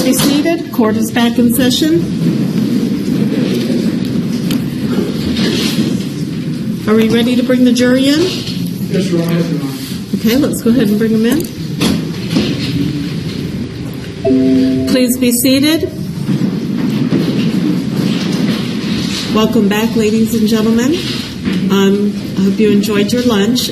Please be seated. Court is back in session. Are we ready to bring the jury in? Yes, Your Honor. Okay, let's go ahead and bring them in. Please be seated. Welcome back, ladies and gentlemen. I hope you enjoyed your lunch.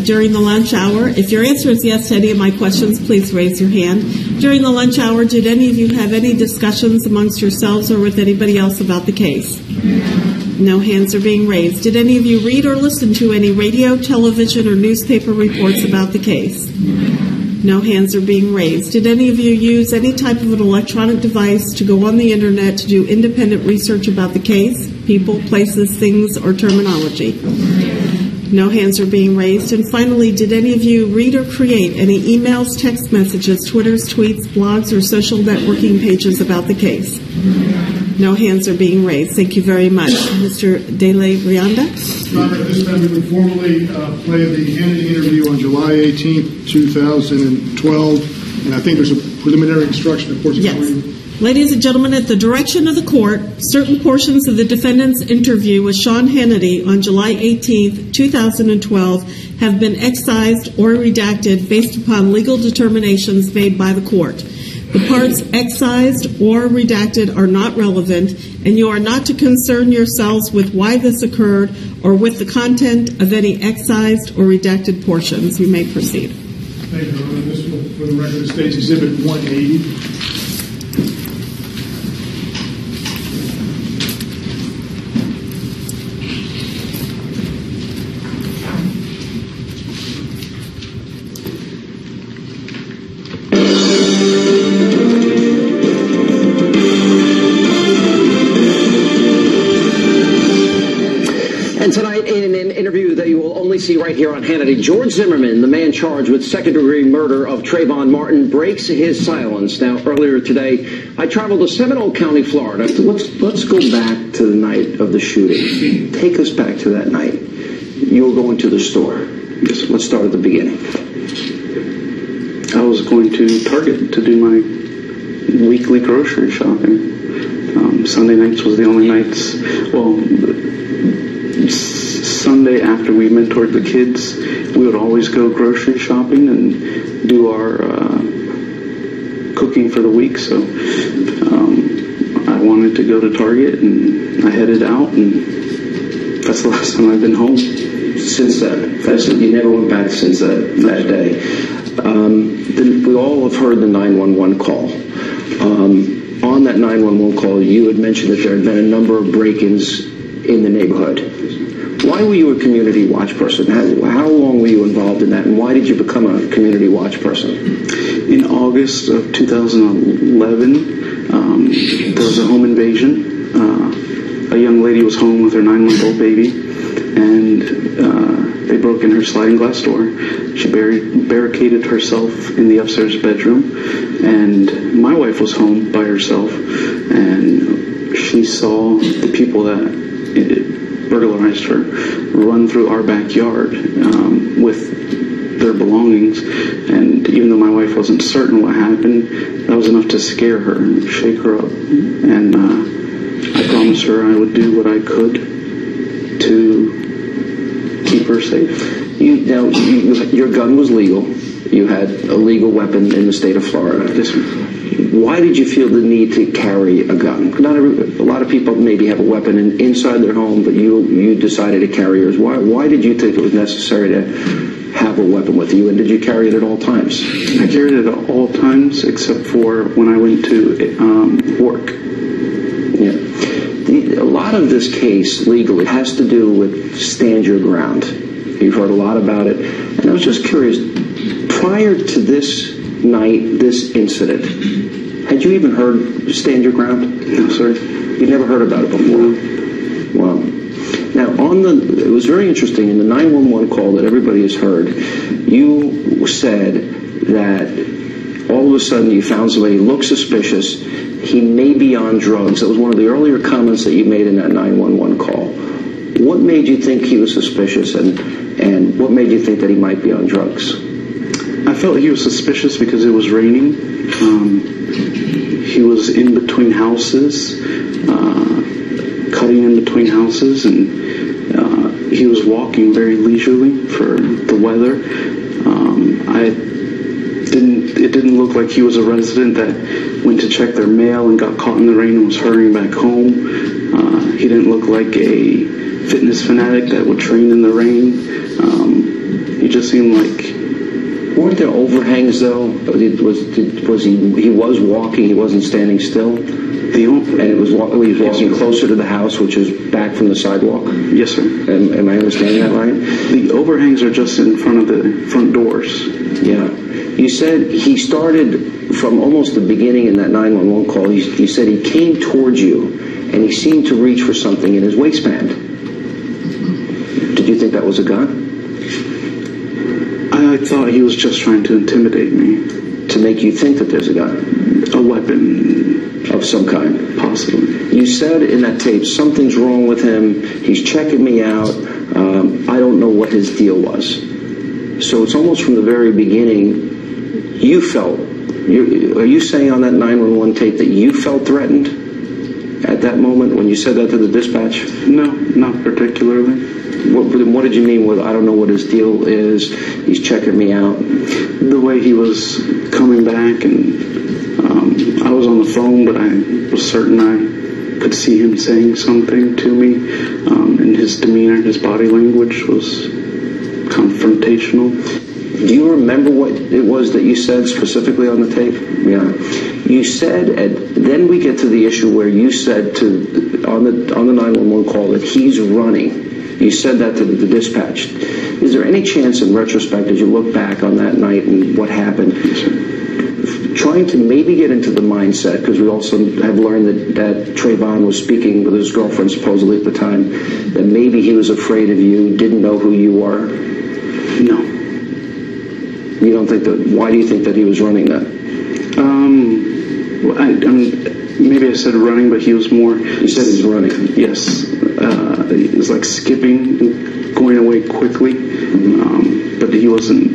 During the lunch hour, if your answer is yes to any of my questions, please raise your hand. During the lunch hour, did any of you have any discussions amongst yourselves or with anybody else about the case? No hands are being raised. Did any of you read or listen to any radio, television, or newspaper reports about the case? No hands are being raised. Did any of you use any type of an electronic device to go on the internet to do independent research about the case, people, places, things, or terminology? No hands are being raised. And finally, did any of you read or create any emails, text messages, Twitters, tweets, blogs, or social networking pages about the case? No hands are being raised. Thank you very much. Mr. De La Rianda? Your Honor, at this time we would formally play the Hannity interview on July 18th, 2012. And I think there's a preliminary instruction, of course. Yes. Ladies and gentlemen, at the direction of the court, certain portions of the defendant's interview with Sean Hannity on July 18th, 2012 have been excised or redacted based upon legal determinations made by the court. The parts excised or redacted are not relevant, and you are not to concern yourselves with why this occurred or with the content of any excised or redacted portions. You may proceed. Thank you, Your Honor. This will, for the record, states Exhibit 180. And tonight, in an interview that you will only see right here on Hannity, George Zimmerman, the man charged with second-degree murder of Trayvon Martin, breaks his silence. Now, earlier today, I traveled to Seminole County, Florida. Let's go back to the night of the shooting. Take us back to that night. You were going to the store. Let's start at the beginning. I was going to Target to do my weekly grocery shopping. Sunday nights was the only nights. Well, Sunday after we mentored the kids, we would always go grocery shopping and do our cooking for the week. So I wanted to go to Target, and I headed out, and that's the last time I've been home. Since then, you never went back since that day. We all have heard the 911 call. On that 911 call, you had mentioned that there had been a number of break-ins in the neighborhood. Why were you a community watch person? How long were you involved in that, and why did you become a community watch person? In August of 2011, there was a home invasion. A young lady was home with her 9-month-old baby, and they broke in her sliding glass door. She barricaded herself in the upstairs bedroom, and my wife was home by herself, and she saw the people that burglarized her run through our backyard with their belongings. And even though my wife wasn't certain what happened, that was enough to scare her and shake her up. And I promised her I would do what I could to keep her safe. Your gun was legal. You had a legal weapon in the state of Florida. Yes, sir. Why did you feel the need to carry a gun? A lot of people maybe have a weapon inside their home, but you decided to carry yours. Why did you think it was necessary to have a weapon with you, and did you carry it at all times? I carried it at all times except for when I went to work. Yeah. A lot of this case legally has to do with stand your ground. You've heard a lot about it, and I was just curious, prior to this night, this incident, had you even heard stand your ground? No, sir. You'd never heard about it before? No. Wow. Now, it was very interesting, in the 911 call that everybody has heard, you said that all of a sudden you found somebody who looked suspicious. He may be on drugs. That was one of the earlier comments that you made in that 911 call. What made you think he was suspicious, and what made you think that he might be on drugs? I felt he was suspicious because it was raining. he was in between houses, cutting in between houses, and he was walking very leisurely for the weather. It didn't look like he was a resident that went to check their mail and got caught in the rain and was hurrying back home. He didn't look like a fitness fanatic that would train in the rain. He just seemed like... Weren't there overhangs, though? He was walking, he wasn't standing still? And he was walking closer to the house, which is back from the sidewalk? Yes, sir. Am I understanding that right? The overhangs are just in front of the front doors. Yeah. You said he started from almost the beginning in that 911 call. You said he came towards you, and he seemed to reach for something in his waistband. Did you think that was a gun? I thought he was just trying to intimidate me. To make you think that there's a gun? A weapon. Of some kind? Possibly. You said in that tape, something's wrong with him, he's checking me out, I don't know what his deal was. So it's almost from the very beginning, you felt, are you saying on that 911 tape that you felt threatened at that moment when you said that to the dispatch? No, not particularly. What did you mean with, I don't know what his deal is, he's checking me out? The way he was coming back, and I was on the phone, but I was certain I could see him saying something to me, and his demeanor, his body language was confrontational. Do you remember what it was that you said specifically on the tape? Yeah. You said, then we get to the issue where you said on the 911 call that he's running. You said that to the dispatch. Is there any chance in retrospect, as you look back on that night and what happened, trying to maybe get into the mindset, because we also have learned that Trayvon was speaking with his girlfriend supposedly at the time, that maybe he was afraid of you, didn't know who you were? No. You don't think that? Why do you think that he was running then? Well, I mean, maybe I said running, but he was more... You said he's running. Yes. He was like skipping and going away quickly, but he wasn't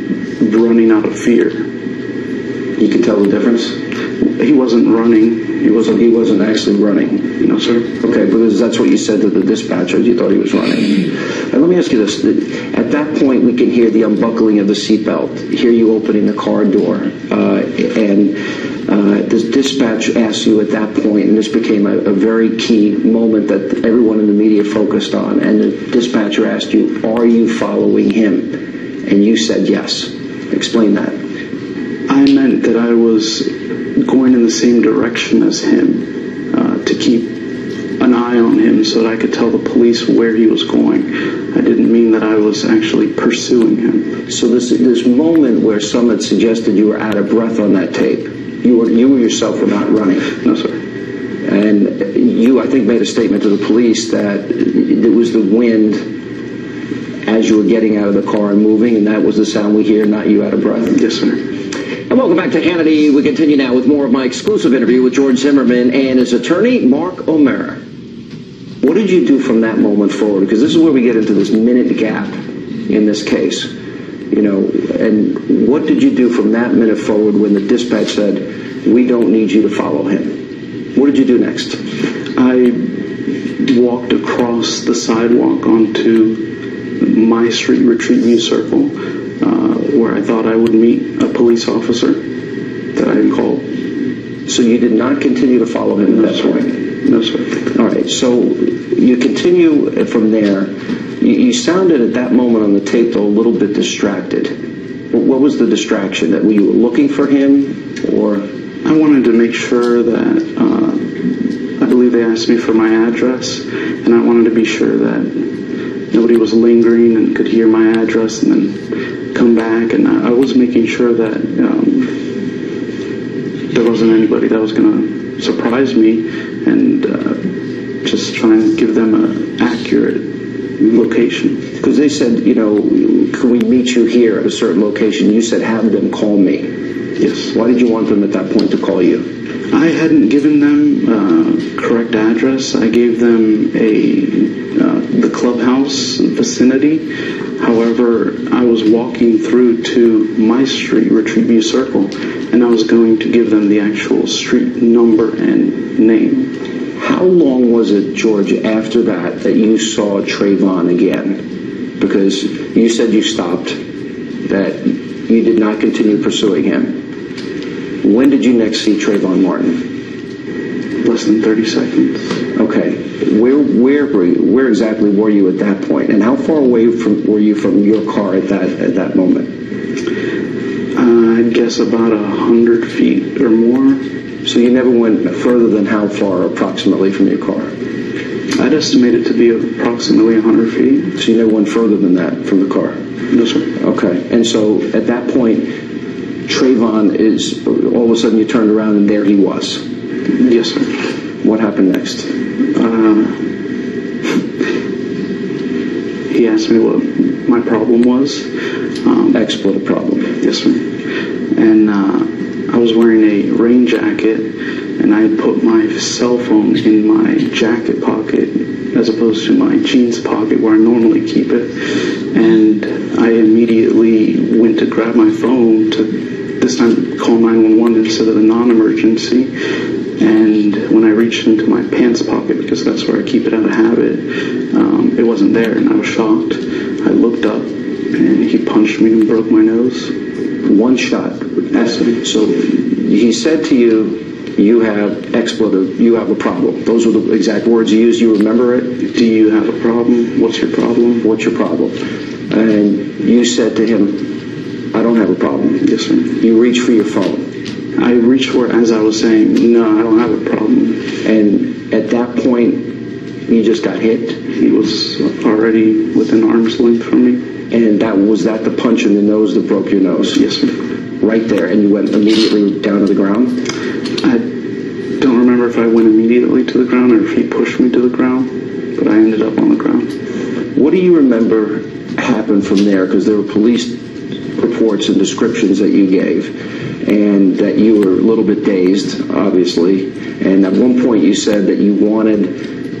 running out of fear. You could tell the difference? He wasn't running. He wasn't actually running. No, sir. Okay, because that's what you said to the dispatchers. You thought he was running. And let me ask you this. At that point, we can hear the unbuckling of the seatbelt, hear you opening the car door, and the dispatch asked you at that point, and this became a very key moment that everyone in the media focused on, and the dispatcher asked you, are you following him? And you said yes. Explain that. I meant that I was going in the same direction as him, to keep an eye on him so that I could tell the police where he was going. I didn't mean that I was actually pursuing him. So this moment where some had suggested you were out of breath on that tape, you yourself were not running. No, sir. And you, I think, made a statement to the police that it was the wind as you were getting out of the car and moving, and that was the sound we hear, not you out of breath. Yes, sir. And welcome back to Hannity. We continue now with more of my exclusive interview with George Zimmerman and his attorney, Mark O'Mara. What did you do from that moment forward? Because this is where we get into this minute gap in this case. You know, and what did you do from that minute forward when the dispatch said, we don't need you to follow him? What did you do next? I walked across the sidewalk onto my street, Retreat View Circle, where I thought I would meet a police officer that I had called. So you did not continue to follow him at that point? No, sir. All right, so you continue from there. You sounded at that moment on the tape, though, a little bit distracted. What was the distraction? That you were looking for him, or? I wanted to make sure that, I believe they asked me for my address, and I wanted to be sure that nobody was lingering and could hear my address and then come back. And I was making sure that there wasn't anybody that was going to surprise me, and just try and give them an accurate location. Because they said, you know, can we meet you here at a certain location? You said, have them call me. Yes. Why did you want them at that point to call you? I hadn't given them correct address. I gave them a the clubhouse vicinity. However, I was walking through to my street, Retreat View Circle, and I was going to give them the actual street number and name. How long was it, George, after that you saw Trayvon again? Because you said you stopped, that you did not continue pursuing him. When did you next see Trayvon Martin? Less than 30 seconds. Okay. Where exactly were you at that point? And how far away were you from your car at that moment? I'd guess about 100 feet or more. So you never went further than how far approximately from your car? I'd estimate it to be approximately 100 feet. So you never went further than that from the car? No, sir. Okay. And so at that point, Trayvon is, all of a sudden you turned around and there he was? Yes, sir. What happened next? He asked me what my problem was. Expletive problem. Yes, sir. And I was wearing a rain jacket, and I had put my cell phone in my jacket pocket as opposed to my jeans pocket where I normally keep it. And I immediately went to grab my phone to this time call 911 instead of the non-emergency. And when I reached into my pants pocket, because that's where I keep it out of habit, it wasn't there, and I was shocked. I looked up, and he punched me and broke my nose. One shot. So he said to you, you have expletive, you have a problem. Those were the exact words you used. You remember it? Do you have a problem? What's your problem? What's your problem? And you said to him, I don't have a problem. Yes, sir. You reached for your phone. I reached for it as I was saying, no, I don't have a problem. And at that point, you just got hit? He was already within arm's length from me. And was that the punch in the nose that broke your nose? Yes, sir. Right there, and you went immediately down to the ground? I don't remember if I went immediately to the ground or if he pushed me to the ground, but I ended up on the ground. What do you remember happened from there? Because there were police reports and descriptions that you gave, and that you were a little bit dazed, obviously. And at one point you said that you wanted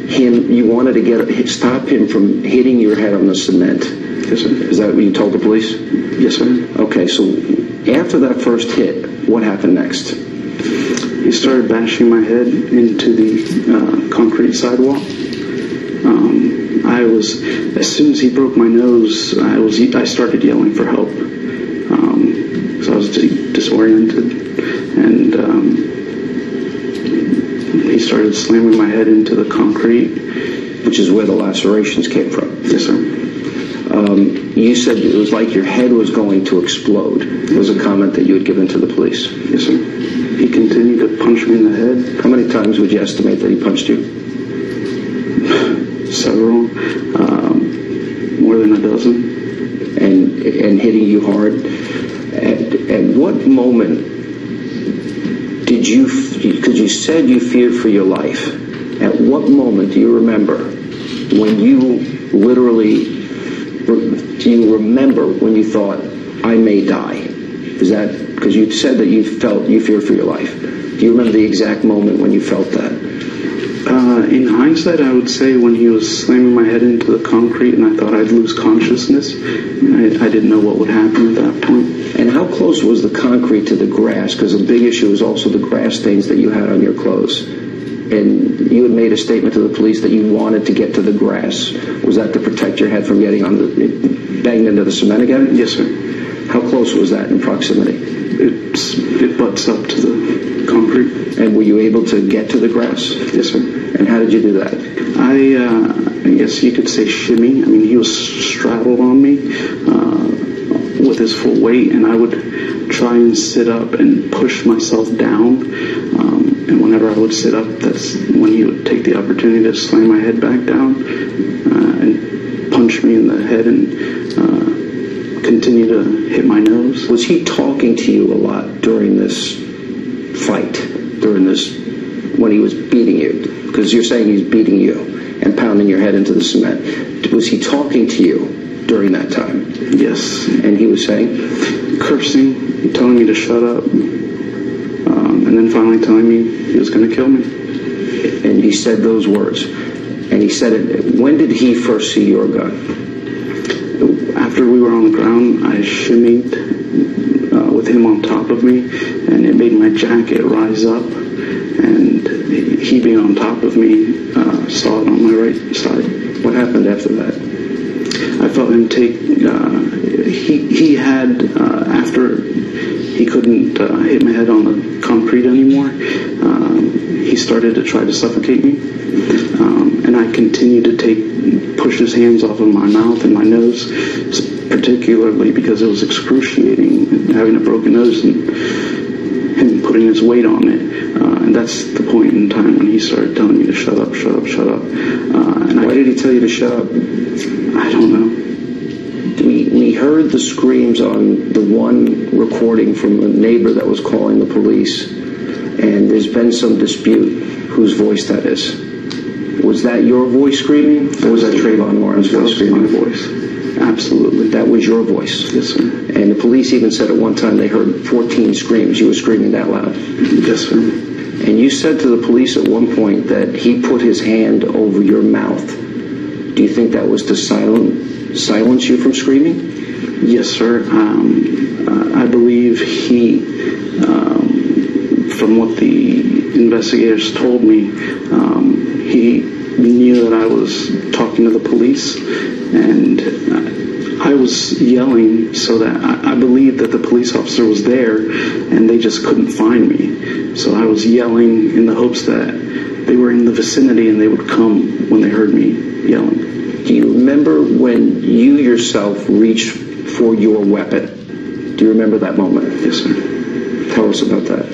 to stop him from hitting your head on the cement. Yes, sir. Is that what you told the police? Yes, sir. Okay, so after that first hit, what happened next? He started bashing my head into the concrete sidewalk. As soon as he broke my nose, I started yelling for help. So I was disoriented, and he started slamming my head into the concrete. Which is where the lacerations came from? Yes, sir. You said it was like your head was going to explode. It was a comment that you had given to the police. Yes, sir. He continued to punch me in the head. How many times would you estimate that he punched you? Several. More than a dozen. And hitting you hard? At what moment did you, because you said you feared for your life, at what moment do you remember when you literally, do you remember when you thought, I may die? Is that, because you said that you feared for your life. Do you remember the exact moment when you felt that? In hindsight, I would say when he was slamming my head into the concrete and I thought I'd lose consciousness. I didn't know what would happen at that point. And how close was the concrete to the grass? Because a big issue is also the grass stains that you had on your clothes. And you had made a statement to the police that you wanted to get to the grass. Was that to protect your head from getting banged into the cement again? Yes, sir. How close was that in proximity? It butts up to the concrete. And were you able to get to the grass? Yes, sir. And how did you do that? I guess you could say shimmy. I mean, he was straddled on me with his full weight, and I would try and sit up and push myself down. And whenever I would sit up, that's when he would take the opportunity to slam my head back down and punch me in the head and continue to hit my nose. Was he talking to you a lot during this fight, when he was beating you? Because you're saying he's beating you and pounding your head into the cement. Was he talking to you during that time? Yes. And he was saying? Cursing, telling me to shut up, and then finally telling me he was going to kill me. And he said those words. And and he said it. When did he first see your gun? After we were on the ground, I shimmied with him on top of me, and it made my jacket rise up, and he being on top of me saw it on my right side. What happened after that? I felt him take, he had, after he couldn't hit my head on the concrete anymore, he started to try to suffocate me, and I continued to push his hands off of my mouth and my nose, particularly because it was excruciating, having a broken nose and him putting his weight on it. And that's the point in time when he started telling me to shut up, shut up, shut up. Why did he tell you to shut up? I don't know. We heard the screams on the one recording from a neighbor that was calling the police, and there's been some dispute whose voice that is. Was that your voice screaming, or was that Trayvon Martin's voice screaming? My voice. Absolutely. That was your voice? Yes, sir. And the police even said at one time they heard 14 screams. You were screaming that loud? Yes, sir. And you said to the police at one point that he put his hand over your mouth. Do you think that was to silence you from screaming? Yes, sir. I believe he, from what the investigators told me, he knew that I was talking to the police, and I was yelling so that I believed that the police officer was there, and they just couldn't find me. So I was yelling in the hopes that they were in the vicinity and they would come when they heard me yelling. Do you remember when you yourself reached for your weapon? Do you remember that moment? Yes, sir. Tell us about that.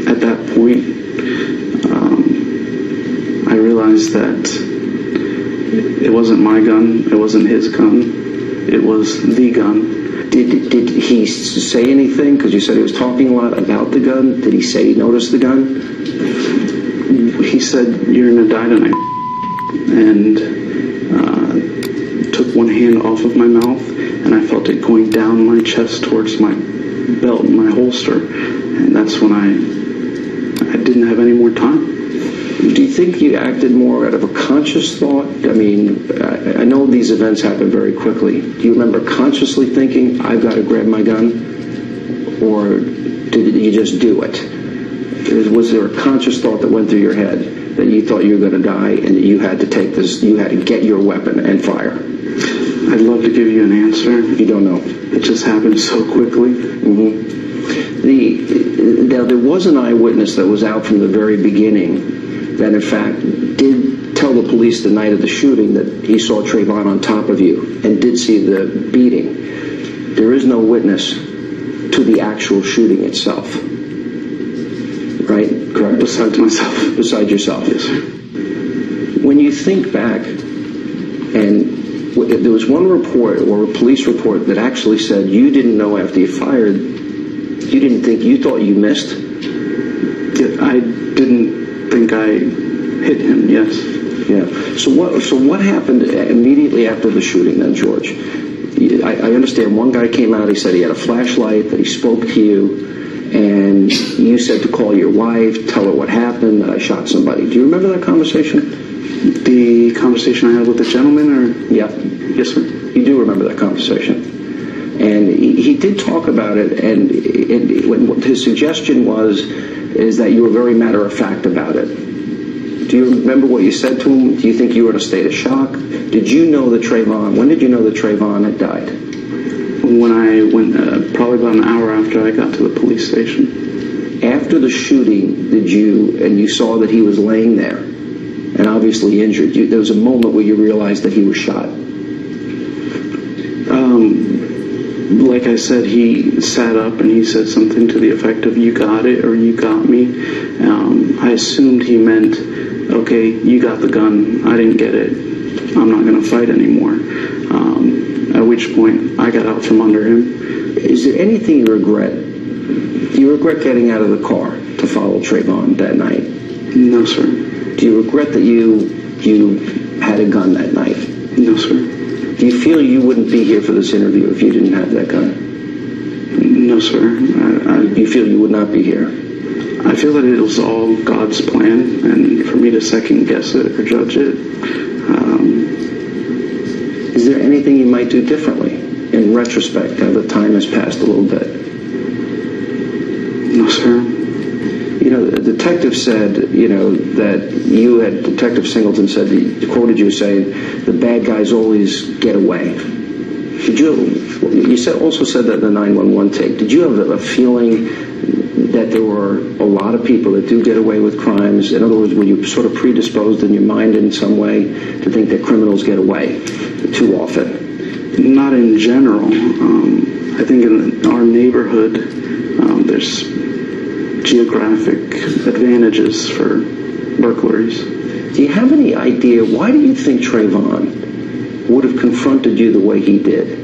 At that point, I realized that it wasn't my gun, it wasn't his gun, it was the gun. Did he say anything? Because you said he was talking a lot about the gun. Did he say he noticed the gun? He said, "You're going to die tonight," and took one hand off of my mouth, and I felt it going down my chest towards my belt and my holster, and that's when I didn't have any more time. Do you think you acted more out of a conscious thought? I mean, I know these events happen very quickly. Do you remember consciously thinking, I've got to grab my gun? Or did you just do it? Was there a conscious thought that went through your head that you thought you were going to die and that you had to take this, you had to get your weapon and fire? I'd love to give you an answer. You don't know. It just happened so quickly. Mm-hmm. Now, there was an eyewitness that was out from the very beginning that, in fact, did tell the police the night of the shooting that he saw Trayvon on top of you and did see the beating. There is no witness to the actual shooting itself. Right? Correct. Besides myself. Besides yourself. Yes, sir. When you think back, and there was one report, or a police report, that actually said you didn't know after you fired, you thought you missed? I didn't think I hit him, yes. Yeah. So what happened immediately after the shooting then, George? I understand one guy came out, he said he had a flashlight, that he spoke to you, and you said to call your wife, tell her what happened, that I shot somebody. Do you remember that conversation? The conversation I had with the gentleman, or? Yeah. Yes, sir. You do remember that conversation. And he did talk about it, and what his suggestion is that you were very matter-of-fact about it. Do you remember what you said to him? Do you think you were in a state of shock? Did you know that when did you know that Trayvon had died? When I went, probably about an hour after I got to the police station. After the shooting, you saw that he was laying there and obviously injured. There was a moment where you realized that he was shot. Like I said, he sat up and he said something to the effect of, "You got it," or "You got me." I assumed he meant, okay, you got the gun, I didn't get it, I'm not going to fight anymore. At which point, I got out from under him. Is there anything you regret? Do you regret getting out of the car to follow Trayvon that night? No, sir. Do you regret that you had a gun that night? No, sir. Do you feel you wouldn't be here for this interview if you didn't have that gun? No, sir. You feel you would not be here? I feel that it was all God's plan, and for me to second guess it or judge it. Is there anything you might do differently in retrospect now that time has passed a little bit? No, sir. You know, the detective said, that Detective Singleton said, he quoted you saying, the bad guys always get away. You also said that in the 911 tape. Did you have a feeling that there were a lot of people that do get away with crimes? In other words, were you sort of predisposed in your mind in some way to think that criminals get away too often? Not in general. I think in our neighborhood, there's geographic advantages for burglaries. Do you have any idea, why do you think Trayvon would have confronted you the way he did?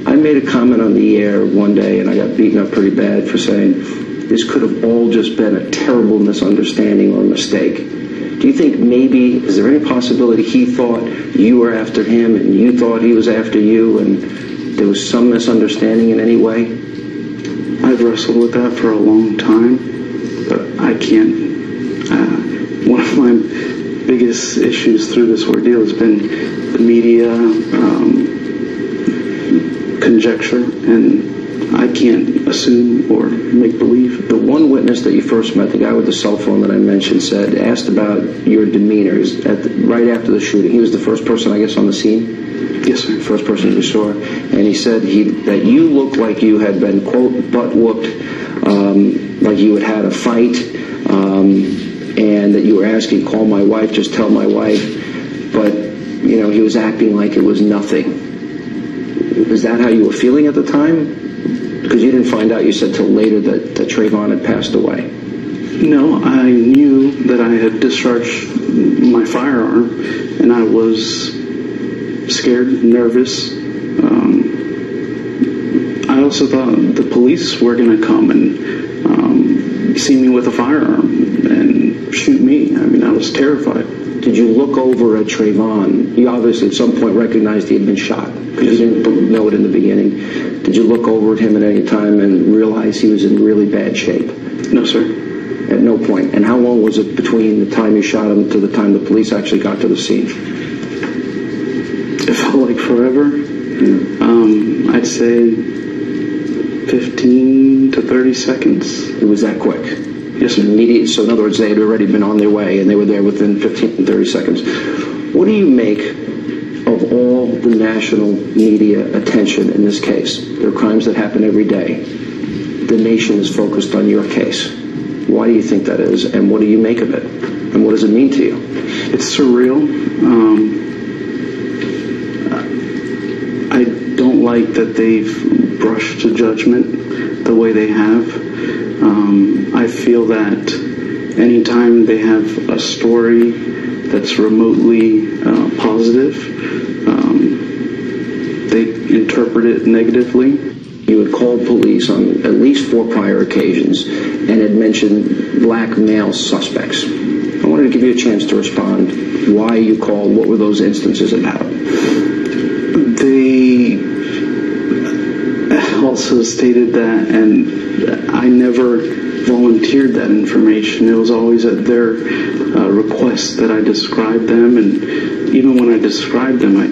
I made a comment on the air one day, and I got beaten up pretty bad for saying this could have all just been a terrible misunderstanding or a mistake. Do you think maybe, is there any possibility he thought you were after him and you thought he was after you, and there was some misunderstanding in any way? I've wrestled with that for a long time, but I can't. One of my biggest issues through this ordeal has been the media conjecture, and I can't assume or make believe. The one witness that you first met, the guy with the cell phone that I mentioned, asked about your demeanor right after the shooting. He was the first person, I guess, on the scene? Yes, sir. First person you saw. And he said that you looked like you had been, quote, butt-whooped, like you had a fight, and that you were asking, call my wife, just tell my wife. But, he was acting like it was nothing. Is that how you were feeling at the time? Because you didn't find out, you said, till later that Trayvon had passed away. No, I knew that I had discharged my firearm, and I was scared, nervous. I also thought the police were going to come and see me with a firearm and shoot me. I mean, I was terrified. Did you look over at Trayvon? You obviously at some point recognized he had been shot, because you didn't know it in the beginning. Did you look over at him at any time and realize he was in really bad shape? No, sir. At no point. And how long was it between the time you shot him to the time the police actually got to the scene? It felt like forever. I'd say 15 to 30 seconds. It was that quick? Yes, sir. Immediate. So in other words, they had already been on their way, and they were there within 15 and 30 seconds. What do you make of all the national media attention in this case? There are crimes that happen every day. The nation is focused on your case. Why do you think that is, and what do you make of it? And what does it mean to you? It's surreal. I don't like that they've brushed to judgment the way they have. I feel that anytime they have a story that's remotely positive, they interpret it negatively. You had called police on at least 4 prior occasions and had mentioned black male suspects. I wanted to give you a chance to respond. Why you called? What were those instances about? They also stated that, and I never volunteered that information. It was always at their request that I described them, and even when I described them, I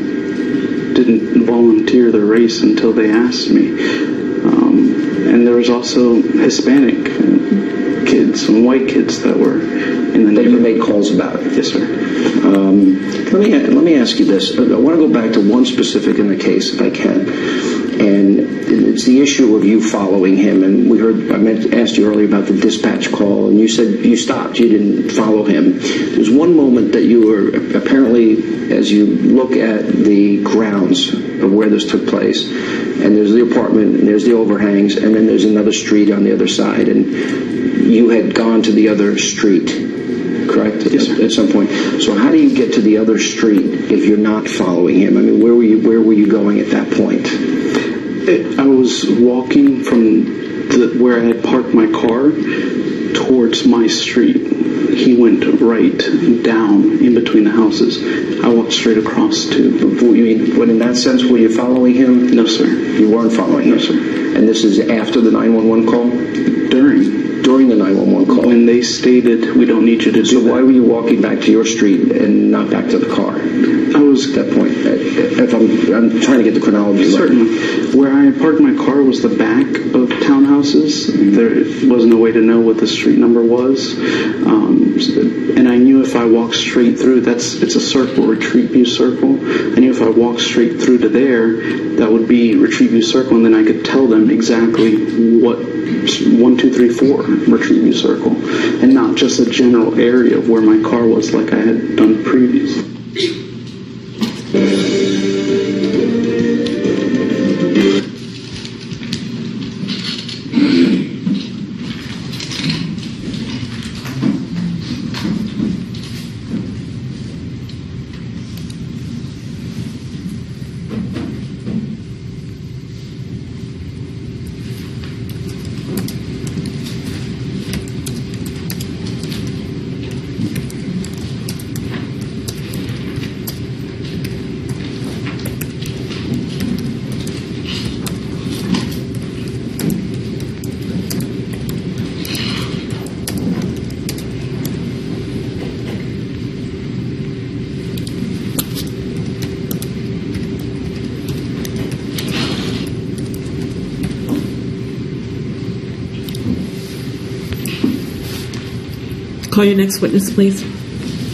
didn't volunteer the race until they asked me. And there was also Hispanic kids and white kids that were in the neighborhood. That you made calls about it? Yes, sir. Let me ask you this. I want to go back to one specific in the case, if I can. And it's the issue of you following him. And we heard, I asked you earlier about the dispatch call, and you said you stopped. You didn't follow him. There's one moment that you were apparently, as you look at the grounds of where this took place, and there's the apartment, and there's the overhangs, and then there's another street on the other side, and you had gone to the other street, correct? Yes, sir. At some point. So how do you get to the other street if you're not following him? I mean, where were you going at that point? I was walking from where I had parked my car towards my street. He went right down in between the houses. I walked straight across But in that sense, were you following him? No, sir. You weren't following him? No, sir. And this is after the 911 call? During. during the 911 call? When they stated, we don't need you to do So that. why were you walking back to your street and not back to the car? I was At that point, if I'm trying to get the chronology right. Certainly. Where I parked my car was the back of townhouses. There was no way to know what the street number was. And I knew if I walked straight through, it's a circle, Retreat View Circle. I knew if I walked straight through to there, that would be Retreat View Circle, and then I could tell them exactly what 1, 2, 3, 4 Retreat View Circle, and not just a general area of where my car was like I had done previously. Call your next witness, please.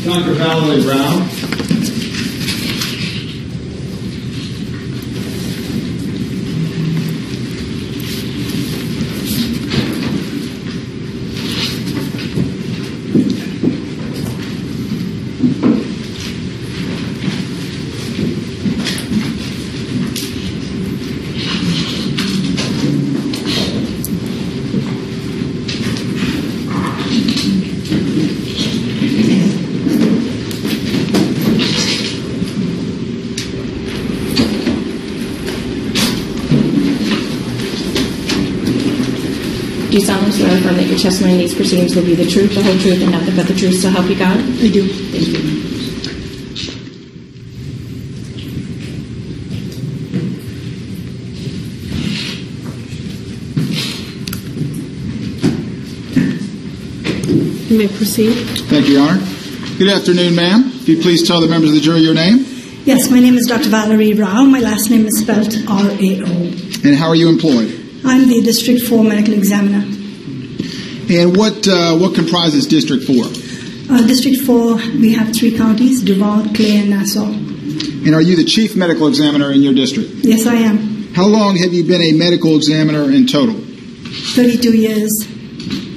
Dr. Valerie Brown. Do you solemnly swear or affirm that your testimony in these proceedings will be the truth, the whole truth, and nothing but the truth, so help you God? I do. Thank you. You may proceed. Thank you, Your Honor. Good afternoon, ma'am. If you please tell the members of the jury your name. Yes, my name is Dr. Valerie Rao. My last name is spelled R-A-O. And how are you employed? I'm the District 4 Medical Examiner. And what comprises District 4? District 4, we have 3 counties, Duval, Clay, and Nassau. And are you the chief medical examiner in your district? Yes, I am. How long have you been a medical examiner in total? 32 years.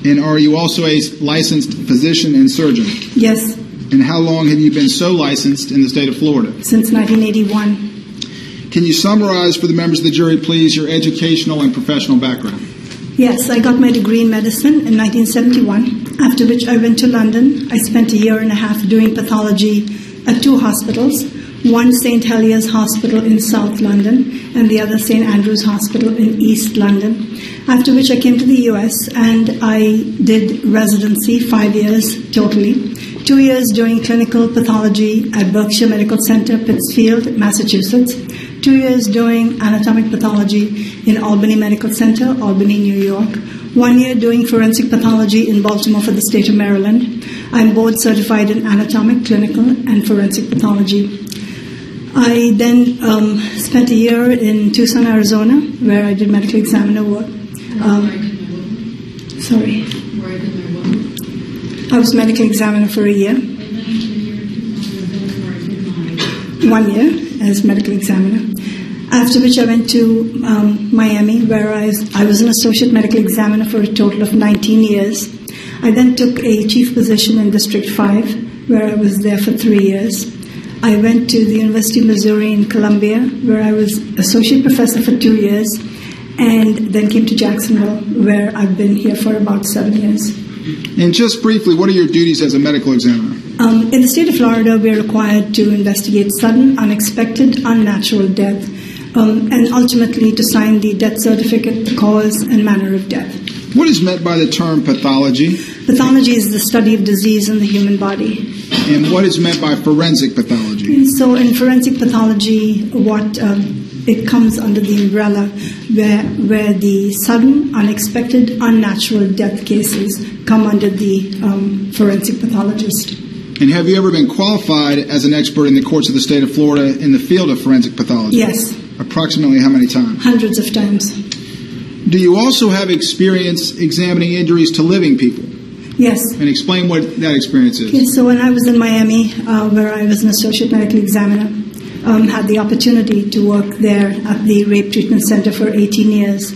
And are you also a licensed physician and surgeon? Yes, And how long have you been so licensed in the state of Florida? since 1981. Can you summarize for the members of the jury, please, your educational and professional background? Yes, I got my degree in medicine in 1971, after which I went to London. I spent a year and a half doing pathology at 2 hospitals, one St. Heliers Hospital in South London and the other St. Andrews Hospital in East London, after which I came to the US and I did residency, 5 years totally, 2 years doing clinical pathology at Berkshire Medical Center, Pittsfield, Massachusetts, 2 years doing anatomic pathology in Albany Medical Center, Albany, New York, 1 year doing forensic pathology in Baltimore for the state of Maryland. I'm board certified in anatomic, clinical, and forensic pathology. I then spent a year in Tucson, Arizona, where I did medical examiner work. I was medical examiner for a year. 1 year as medical examiner. After which I went to Miami, where I was an associate medical examiner for a total of 19 years. I then took a chief position in District 5, where I was there for 3 years. I went to the University of Missouri in Columbia, where I was associate professor for 2 years, and then came to Jacksonville, where I've been here for about 7 years. And just briefly, what are your duties as a medical examiner? In the state of Florida, we are required to investigate sudden, unexpected, unnatural death, and ultimately to sign the death certificate, the cause and manner of death. What is meant by the term pathology? Pathology is the study of disease in the human body. And what is meant by forensic pathology? So in forensic pathology, what it comes under the umbrella where the sudden, unexpected, unnatural death cases come under the forensic pathologist. And have you ever been qualified as an expert in the courts of the state of Florida in the field of forensic pathology? Yes. Approximately how many times? Hundreds of times. Do you also have experience examining injuries to living people? Yes. And explain what that experience is. Okay, so when I was in Miami, where I was an associate medical examiner, had the opportunity to work there at the Rape Treatment Center for 18 years,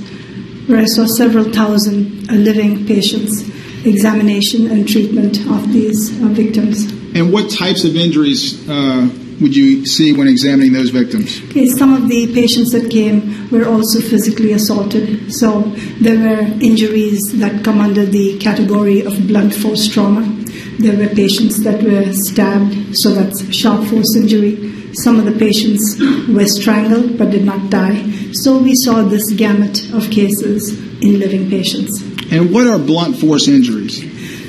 where I saw several thousand living patients, examination and treatment of these victims. And what types of injuries would you see when examining those victims? Okay, some of the patients that came were also physically assaulted. So there were injuries that come under the category of blunt force trauma. There were patients that were stabbed, so that's sharp force injury. Some of the patients were strangled but did not die. So we saw this gamut of cases in living patients. And what are blunt force injuries?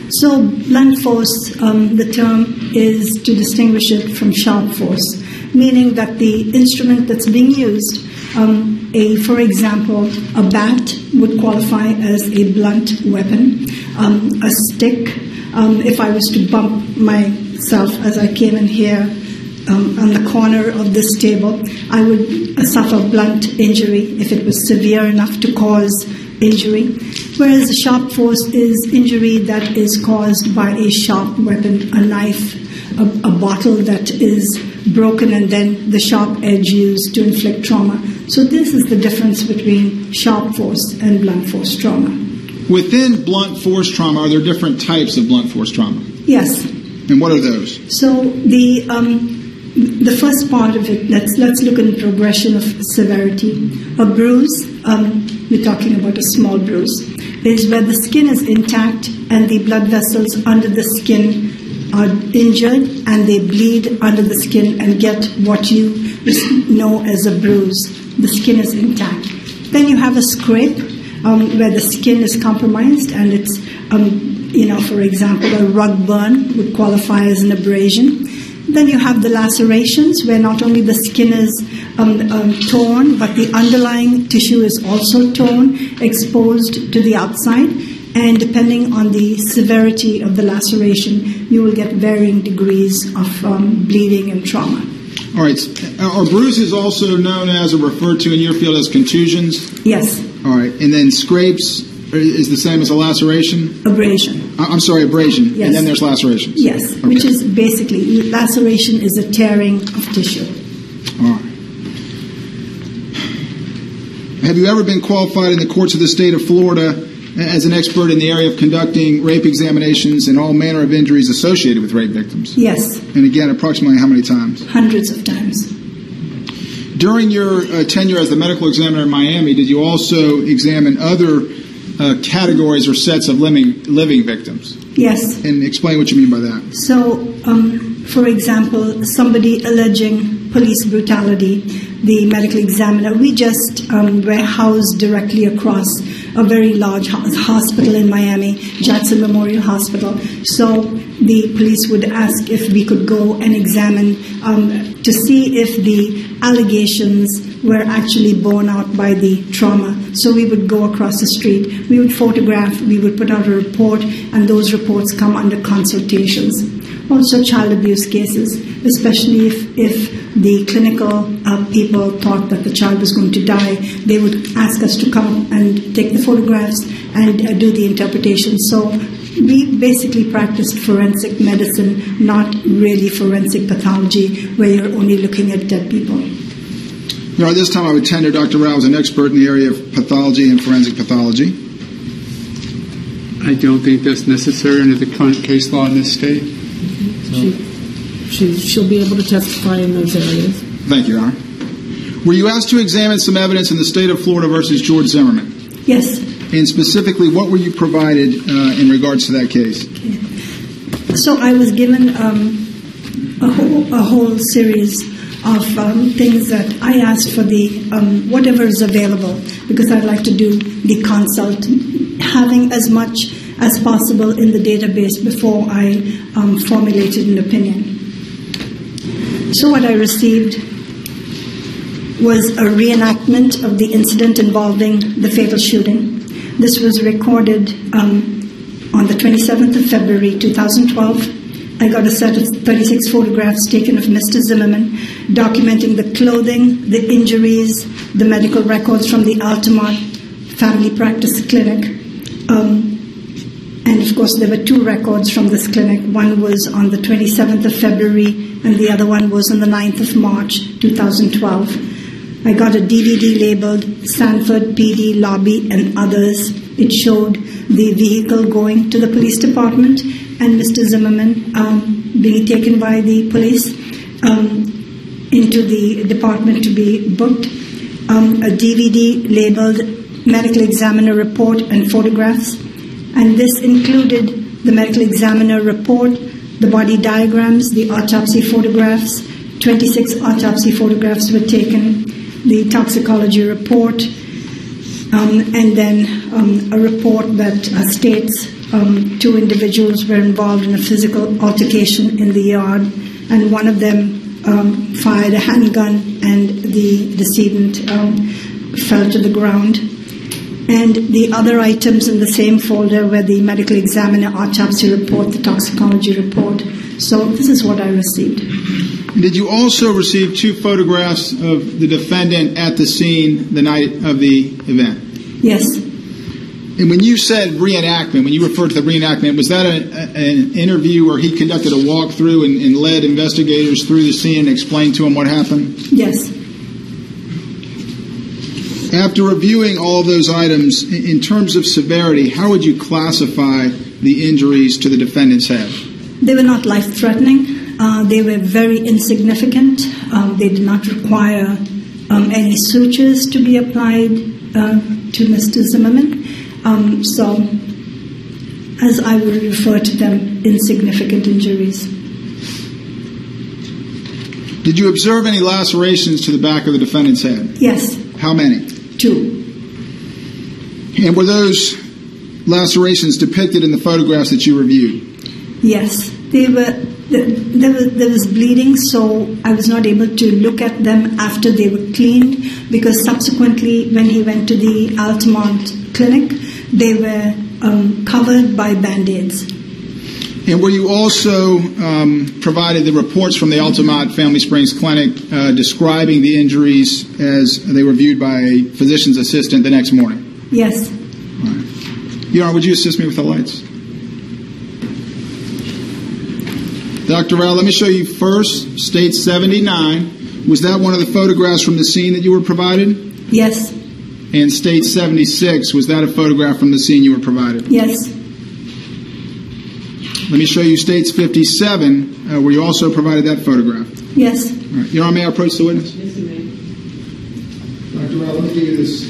So blunt force, the term is to distinguish it from sharp force, meaning that the instrument that's being used, for example, a bat would qualify as a blunt weapon. A stick, if I was to bump myself as I came in here on the corner of this table, I would suffer blunt injury if it was severe enough to cause injury, whereas a sharp force is injury that is caused by a sharp weapon, a knife, a bottle that is broken and then the sharp edge used to inflict trauma. So this is the difference between sharp force and blunt force trauma. Within blunt force trauma, are there different types of blunt force trauma? Yes. And what are those? So the first part of it, let's look in progression of severity. A bruise, we're talking about a small bruise, is where the skin is intact and the blood vessels under the skin are injured and they bleed under the skin and get what you know as a bruise. The skin is intact. Then you have a scrape where the skin is compromised and it's, for example, a rug burn would qualify as an abrasion. Then you have the lacerations where not only the skin is torn, but the underlying tissue is also torn, exposed to the outside. And depending on the severity of the laceration, you will get varying degrees of bleeding and trauma. All right. Are bruises also known as or referred to in your field as contusions? Yes. All right. And then scrapes is the same as a laceration? Abrasion. I'm sorry, abrasion. Yes. And then there's lacerations. Yes, Okay. which is basically, laceration is a tearing of tissue. All right. Have you ever been qualified in the courts of the state of Florida as an expert in the area of conducting rape examinations and all manner of injuries associated with rape victims? Yes. And again, approximately how many times? Hundreds of times. During your tenure as the medical examiner in Miami, did you also examine other categories or sets of living victims? Yes. And explain what you mean by that. So, for example, somebody alleging police brutality, the medical examiner, we just were housed directly across a very large hospital in Miami, Jackson Memorial Hospital. So the police would ask if we could go and examine to see if the allegations were actually borne out by the trauma. So we would go across the street, we would photograph, we would put out a report, and those reports come under consultations. Also child abuse cases, especially if the clinical people thought that the child was going to die, they would ask us to come and take the photographs and do the interpretation. So we basically practiced forensic medicine, not really forensic pathology, where you're only looking at dead people. Now, at this time, I would tender Dr. Rao as an expert in the area of pathology and forensic pathology. I don't think that's necessary under the current case law in this state. She'll be able to testify in those areas. Thank you, Your Honor. Were you asked to examine some evidence in the state of Florida versus George Zimmerman? Yes. And specifically, what were you provided in regards to that case? Okay. So I was given a whole series of things that I asked for the whatever is available, because I'd like to do the consult, having as much as possible in the database before I formulated an opinion. So what I received was a reenactment of the incident involving the fatal shooting. This was recorded on the 27th of February 2012. I got a set of 36 photographs taken of Mr. Zimmerman documenting the clothing, the injuries, the medical records from the Altamont Family Practice Clinic. And of course, there were two records from this clinic. One was on the 27th of February, and the other one was on the 9th of March 2012. I got a DVD labeled Sanford PD Lobby and Others. It showed the vehicle going to the police department and Mr. Zimmerman being taken by the police into the department to be booked. A DVD labeled Medical Examiner Report and Photographs. And this included the medical examiner report, the body diagrams, the autopsy photographs. 26 autopsy photographs were taken, the toxicology report, and then a report that states two individuals were involved in a physical altercation in the yard, and one of them fired a handgun, and the decedent fell to the ground. And the other items in the same folder were the medical examiner autopsy report, the toxicology report. So this is what I received. Did you also receive two photographs of the defendant at the scene the night of the event? Yes. And when you said reenactment, when you referred to the reenactment, was that an interview where he conducted a walkthrough and led investigators through the scene and explained to them what happened? Yes. After reviewing all those items, in terms of severity, how would you classify the injuries to the defendant's head? They were not life-threatening. They were very insignificant. They did not require any sutures to be applied to Mr. Zimmerman. So, as I would refer to them, insignificant injuries. Did you observe any lacerations to the back of the defendant's head? Yes. How many? 2. And were those lacerations depicted in the photographs that you reviewed? Yes. They were. There was bleeding, so I was not able to look at them after they were cleaned, because subsequently, when he went to the Altamont clinic, they were covered by Band-Aids. And were you also provided the reports from the Altamont Family Springs Clinic describing the injuries as they were viewed by a physician's assistant the next morning? Yes. All right. Your Honor, would you assist me with the lights? Dr. Rao, let me show you first, State 79. Was that one of the photographs from the scene that you were provided? Yes. And State 76, was that a photograph from the scene you were provided? Yes. Let me show you States 57, where you also provided that photograph. Yes. All right. Your Honor, may I approach the witness? Yes, you may. Dr. Rao, let me give you this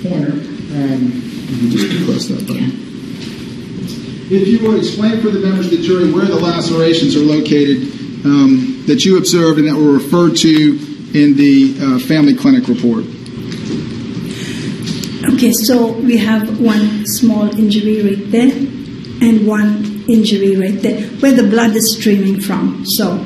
pointer. You just press that button. If you would explain for the members of the jury where the lacerations are located that you observed and that were referred to in the family clinic report. Okay, so we have one small injury right there and one injury right there where the blood is streaming from. So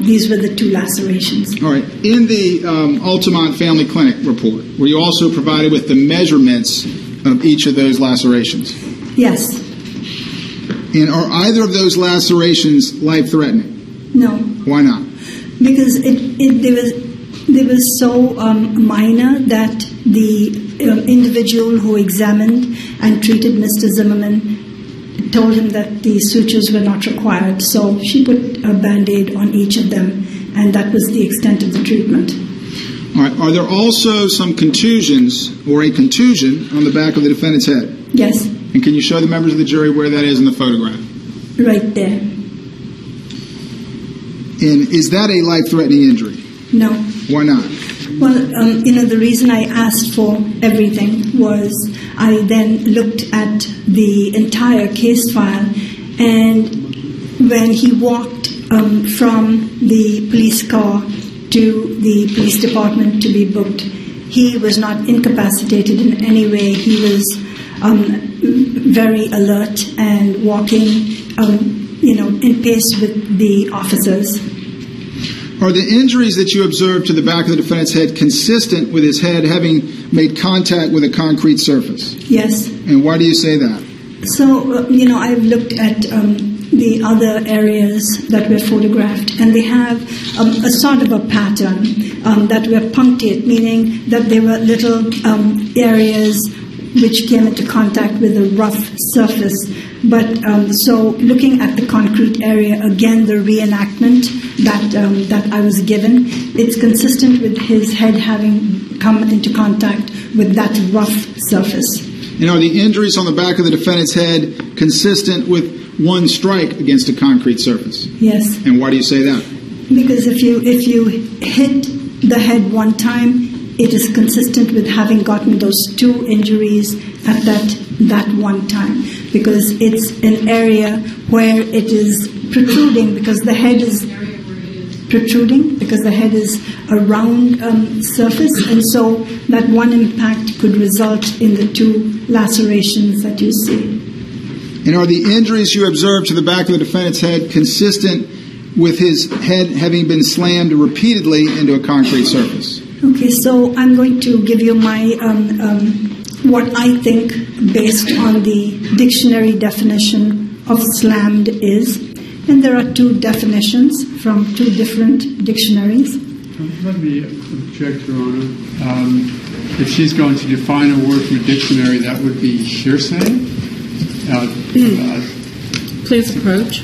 these were the two lacerations. All right. In the Altamont Family Clinic report, were you also provided with the measurements of each of those lacerations? Yes. And are either of those lacerations life-threatening? No. Why not? Because they were so minor that the individual who examined and treated Mr. Zimmerman told him that the sutures were not required. So she put a Band-Aid on each of them, and that was the extent of the treatment. All right. Are there also some contusions or a contusion on the back of the defendant's head? Yes. And can you show the members of the jury where that is in the photograph? Right there. And is that a life-threatening injury? No. Why not? Well, the reason I asked for everything was I then looked at the entire case file, and when he walked from the police car to the police department to be booked, he was not incapacitated in any way. He was very alert and walking, in pace with the officers. Are the injuries that you observed to the back of the defendant's head consistent with his head having made contact with a concrete surface? Yes. And why do you say that? So, I've looked at the other areas that were photographed, and they have a sort of a pattern that were punctate, meaning that there were little areas which came into contact with a rough surface. But so looking at the concrete area, again, the reenactment that I was given, it's consistent with his head having come into contact with that rough surface. And are the injuries on the back of the defendant's head consistent with one strike against a concrete surface? Yes. And why do you say that? Because if you hit the head one time, it is consistent with having gotten those two injuries at that one time, because it's an area where it is protruding, because the head is protruding, because the head is a round surface, and so that one impact could result in the two lacerations that you see. And are the injuries you observed to the back of the defendant's head consistent with his head having been slammed repeatedly into a concrete surface? Okay, so I'm going to give you my what I think based on the dictionary definition of slammed is. And there are two definitions from two different dictionaries. Let me object, Your Honor. If she's going to define a word from a dictionary, that would be hearsay. Please approach.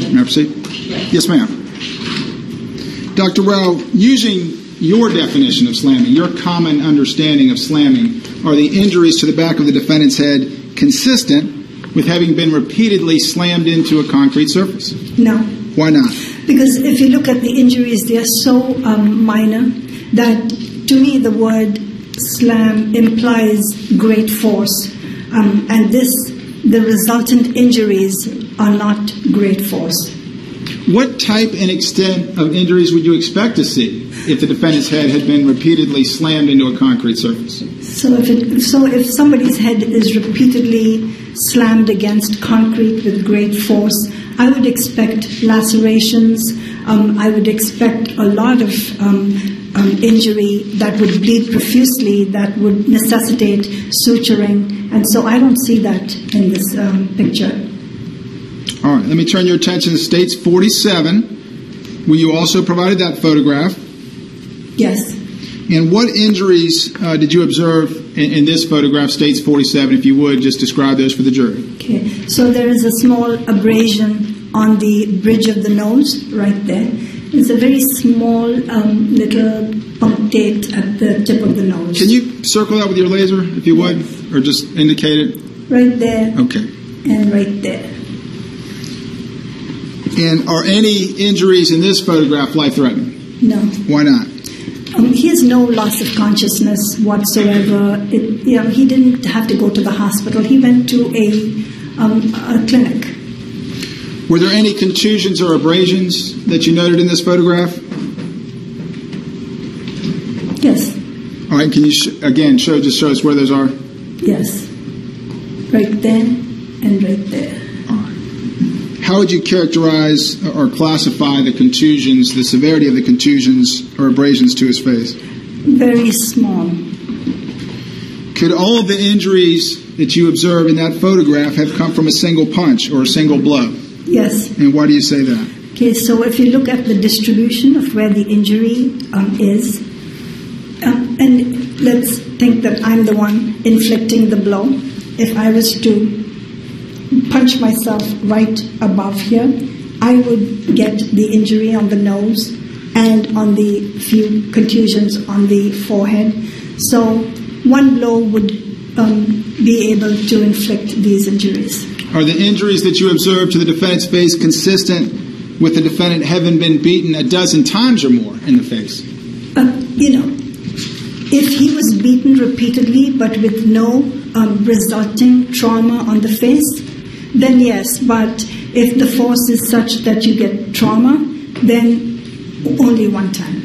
May I proceed? Yes, ma'am. Dr. Rao, using your definition of slamming, your common understanding of slamming, are the injuries to the back of the defendant's head consistent with having been repeatedly slammed into a concrete surface? No. Why not? Because if you look at the injuries, they are so minor that, to me, the word slam implies great force. And the resultant injuries are not great force. What type and extent of injuries would you expect to see if the defendant's head had been repeatedly slammed into a concrete surface? So if somebody's head is repeatedly slammed against concrete with great force, I would expect lacerations. I would expect a lot of injury that would bleed profusely, that would necessitate suturing. And so I don't see that in this picture. All right, let me turn your attention to States 47. Were you also provided that photograph? Yes. And what injuries did you observe in this photograph, States 47? If you would, just describe those for the jury. Okay, so there is a small abrasion on the bridge of the nose right there. It's a very small little punctate at the tip of the nose. Can you circle that with your laser, if you would, or just indicate it? Right there. Okay. And right there. And are any injuries in this photograph life-threatening? No. Why not? He has no loss of consciousness whatsoever. He didn't have to go to the hospital. He went to a clinic. Were there any contusions or abrasions that you noted in this photograph? Yes. All right, can you again show us where those are? Yes. Right there and right there. All right. how would you characterize or classify the contusions, the severity of the contusions or abrasions to his face? Very small. Could all of the injuries that you observe in that photograph have come from a single punch or a single blow? Yes. And why do you say that? Okay, so if you look at the distribution of where the injury is, and let's think that I'm the one inflicting the blow. If I was to punch myself right above here, I would get the injury on the nose and on the few contusions on the forehead. So one blow would be able to inflict these injuries. Are the injuries that you observed to the defendant's face consistent with the defendant having been beaten a dozen times or more in the face? If he was beaten repeatedly but with no resulting trauma on the face, then yes. But if the force is such that you get trauma, then only one time.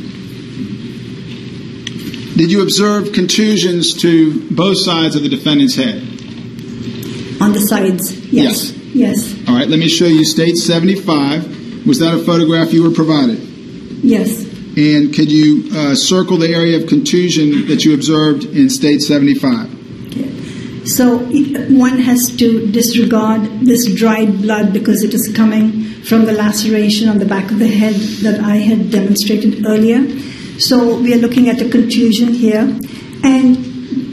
Did you observe contusions to both sides of the defendant's head? On the sides, yes. Yes. All right, let me show you State 75. Was that a photograph you were provided? Yes. And could you circle the area of contusion that you observed in State 75? Okay. So one has to disregard this dried blood because it is coming from the laceration on the back of the head that I had demonstrated earlier. So we are looking at a contusion here. And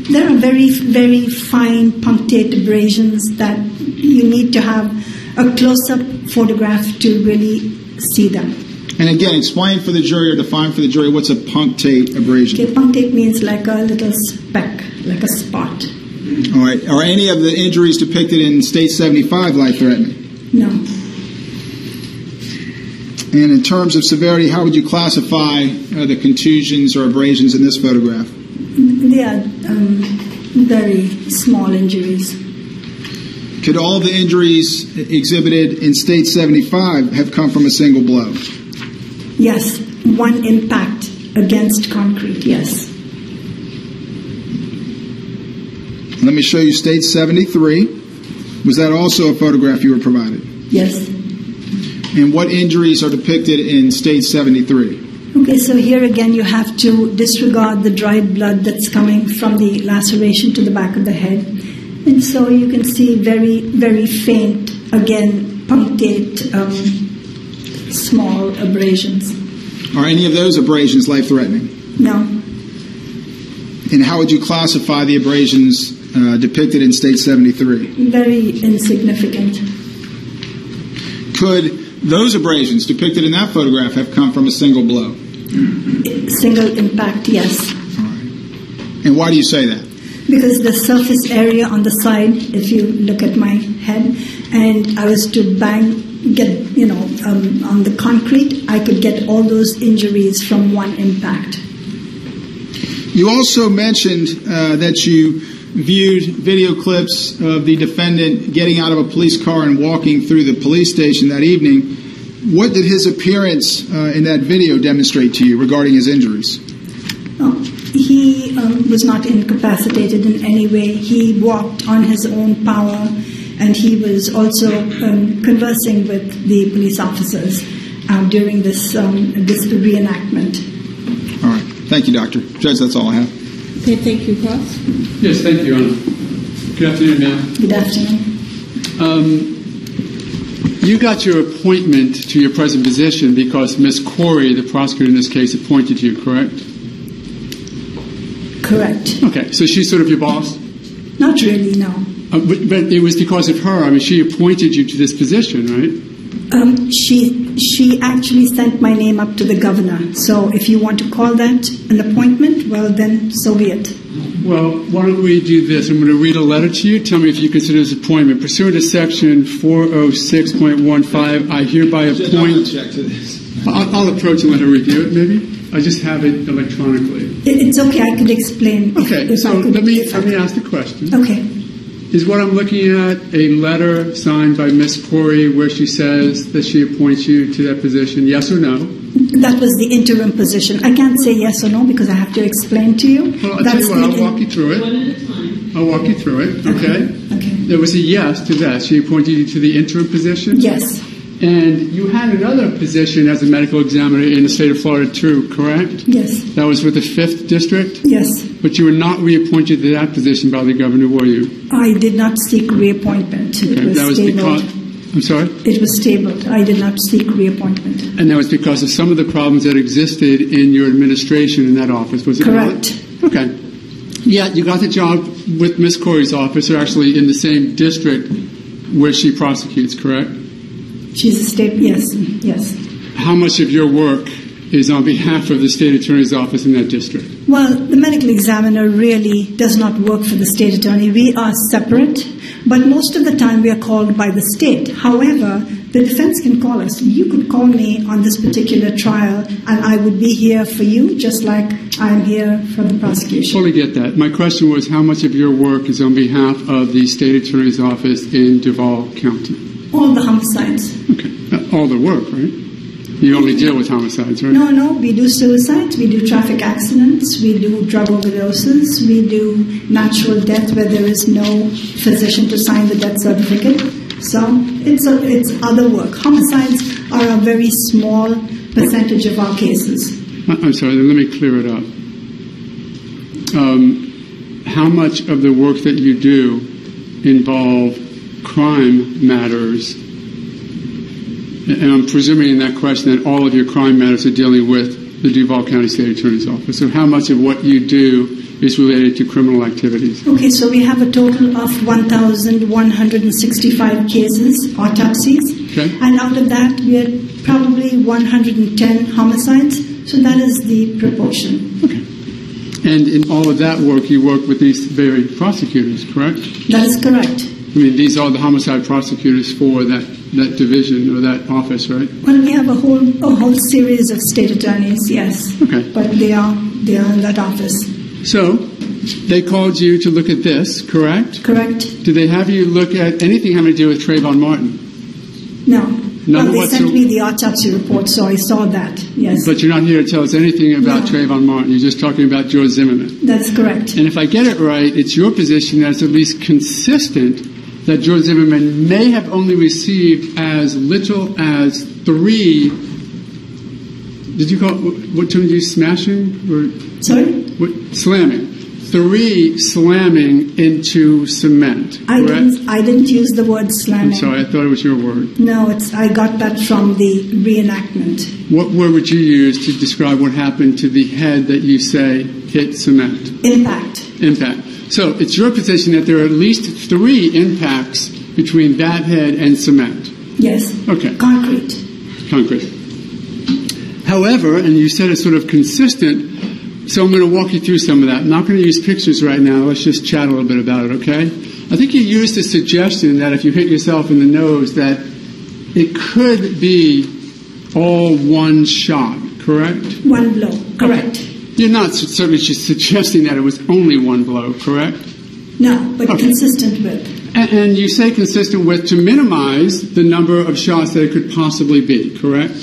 there are very, very fine punctate abrasions that you need to have a close-up photograph to really see them. And again, explain for the jury or define for the jury what's a punctate abrasion. Okay, punctate means like a little speck, like a spot. All right. Are any of the injuries depicted in State 75 life-threatening? No. And in terms of severity, how would you classify the contusions or abrasions in this photograph? They are very small injuries. Could all the injuries exhibited in State 75 have come from a single blow? Yes, one impact against concrete, yes. Let me show you State 73. Was that also a photograph you were provided? Yes. And what injuries are depicted in State 73? Okay, so here again you have to disregard the dried blood that's coming from the laceration to the back of the head. And so you can see very, very faint, again, punctate, small abrasions. Are any of those abrasions life-threatening? No. And how would you classify the abrasions depicted in State 73? Very insignificant. Could those abrasions depicted in that photograph have come from a single blow? Single impact, yes. All right. And why do you say that? Because the surface area on the side, if you look at my head, and I was to get on the concrete, I could get all those injuries from one impact. You also mentioned that you viewed video clips of the defendant getting out of a police car and walking through the police station that evening. What did his appearance in that video demonstrate to you regarding his injuries? He was not incapacitated in any way. He walked on his own power, and he was also conversing with the police officers during this reenactment. All right. Thank you, Doctor. Judge, that's all I have. Okay, thank you, Cross. Yes, thank you, Your Honor. Good afternoon, ma'am. Good afternoon. You got your appointment to your present position because Ms. Corey, the prosecutor in this case, appointed you, correct? Correct. Okay, so she's sort of your boss? Not really, no. But it was because of her. I mean, she appointed you to this position, right? She actually sent my name up to the governor. So if you want to call that an appointment, well, then so be it. Well, why don't we do this? I'm going to read a letter to you. Tell me if you consider this appointment. Pursuant to Section 406.15, I hereby appoint... I'll approach and let her review it, maybe. I just have it electronically. It's okay. I could explain. Okay, so let me ask the question. Okay. Is what I'm looking at a letter signed by Ms. Corey where she says that she appoints you to that position, yes or no? That was the interim position. I can't say yes or no because I have to explain to you. Well, I'll tell you what, I'll walk you through it. One at a time. I'll walk you through it, okay? Okay. There was a yes to that. She appointed you to the interim position? Yes. And you had another position as a medical examiner in the state of Florida too, correct? Yes. That was with the 5th District? Yes. But you were not reappointed to that position by the governor, were you? I did not seek reappointment. Okay. It was That was stabled. I'm sorry? It was stabled. I did not seek reappointment. And that was because of some of the problems that existed in your administration in that office, was it Correct. not? Okay. Yeah, you got the job with Miss Corey's office, or actually in the same district where she prosecutes, correct? She's a state, yes, yes. How much of your work is on behalf of the state attorney's office in that district? Well, the medical examiner really does not work for the state attorney. We are separate, but most of the time we are called by the state. However, the defense can call us. You could call me on this particular trial, and I would be here for you, just like I'm here for the prosecution. Totally get that. My question was, how much of your work is on behalf of the state attorney's office in Duval County? All the homicides. Okay. All the work, right? You only deal with homicides, right? No, we do suicides, we do traffic accidents, we do drug overdoses, we do natural death where there is no physician to sign the death certificate. So it's other work. Homicides are a very small percentage of our cases. I'm sorry, let me clear it up. How much of the work that you do involve crime matters? And I'm presuming in that question that all of your crime matters are dealing with the Duval County State Attorney's Office. So how much of what you do is related to criminal activities? Okay, so we have a total of 1,165 cases, autopsies. Okay. And out of that, we had probably 110 homicides. So that is the proportion. Okay. And in all of that work, you work with these very prosecutors, correct? That is correct. I mean, these are the homicide prosecutors for that division or that office, right? Well, we have a whole series of state attorneys, yes. Okay. But they are in that office. So, they called you to look at this, correct? Correct. Did they have you look at anything having to do with Trayvon Martin? No. Well, they sent me the autopsy report, so I saw that, yes. But you're not here to tell us anything about Trayvon Martin. You're just talking about George Zimmerman. That's correct. And if I get it right, it's your position that's at least consistent that George Zimmerman may have only received as little as 3. Did you call what term did you use? Smashing? Or, sorry? Slamming. 3 slamming into cement. I didn't use the word slamming. I'm sorry, I thought it was your word. No, I got that from the reenactment. What word would you use to describe what happened to the head that you say hit cement? Impact. Impact. So it's your position that there are at least 3 impacts between that head and cement. Yes. Okay. Concrete. However, and you said it's sort of consistent, so I'm going to walk you through some of that. I'm not going to use pictures right now. Let's just chat a little bit about it, okay? I think you used the suggestion that if you hit yourself in the nose that it could be all one shot, correct? One blow, correct. Okay. You're not certainly suggesting that it was only one blow, correct? No, but consistent with. And you say consistent with to minimize the number of shots that it could possibly be, correct?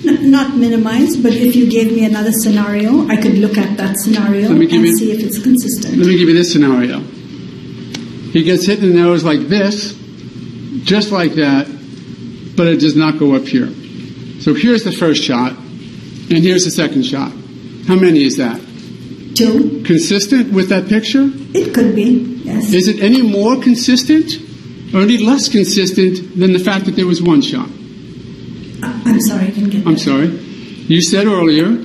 Not minimize, but if you gave me another scenario, I could look at that scenario and see if it's consistent. Let me give you this scenario. He gets hit in the nose like this, just like that, but it does not go up here. So here's the first shot, and here's the second shot. How many is that? 2. Consistent with that picture? It could be, yes. Is it any more consistent or any less consistent than the fact that there was one shot? I'm sorry, I didn't get that. I'm sorry. You said earlier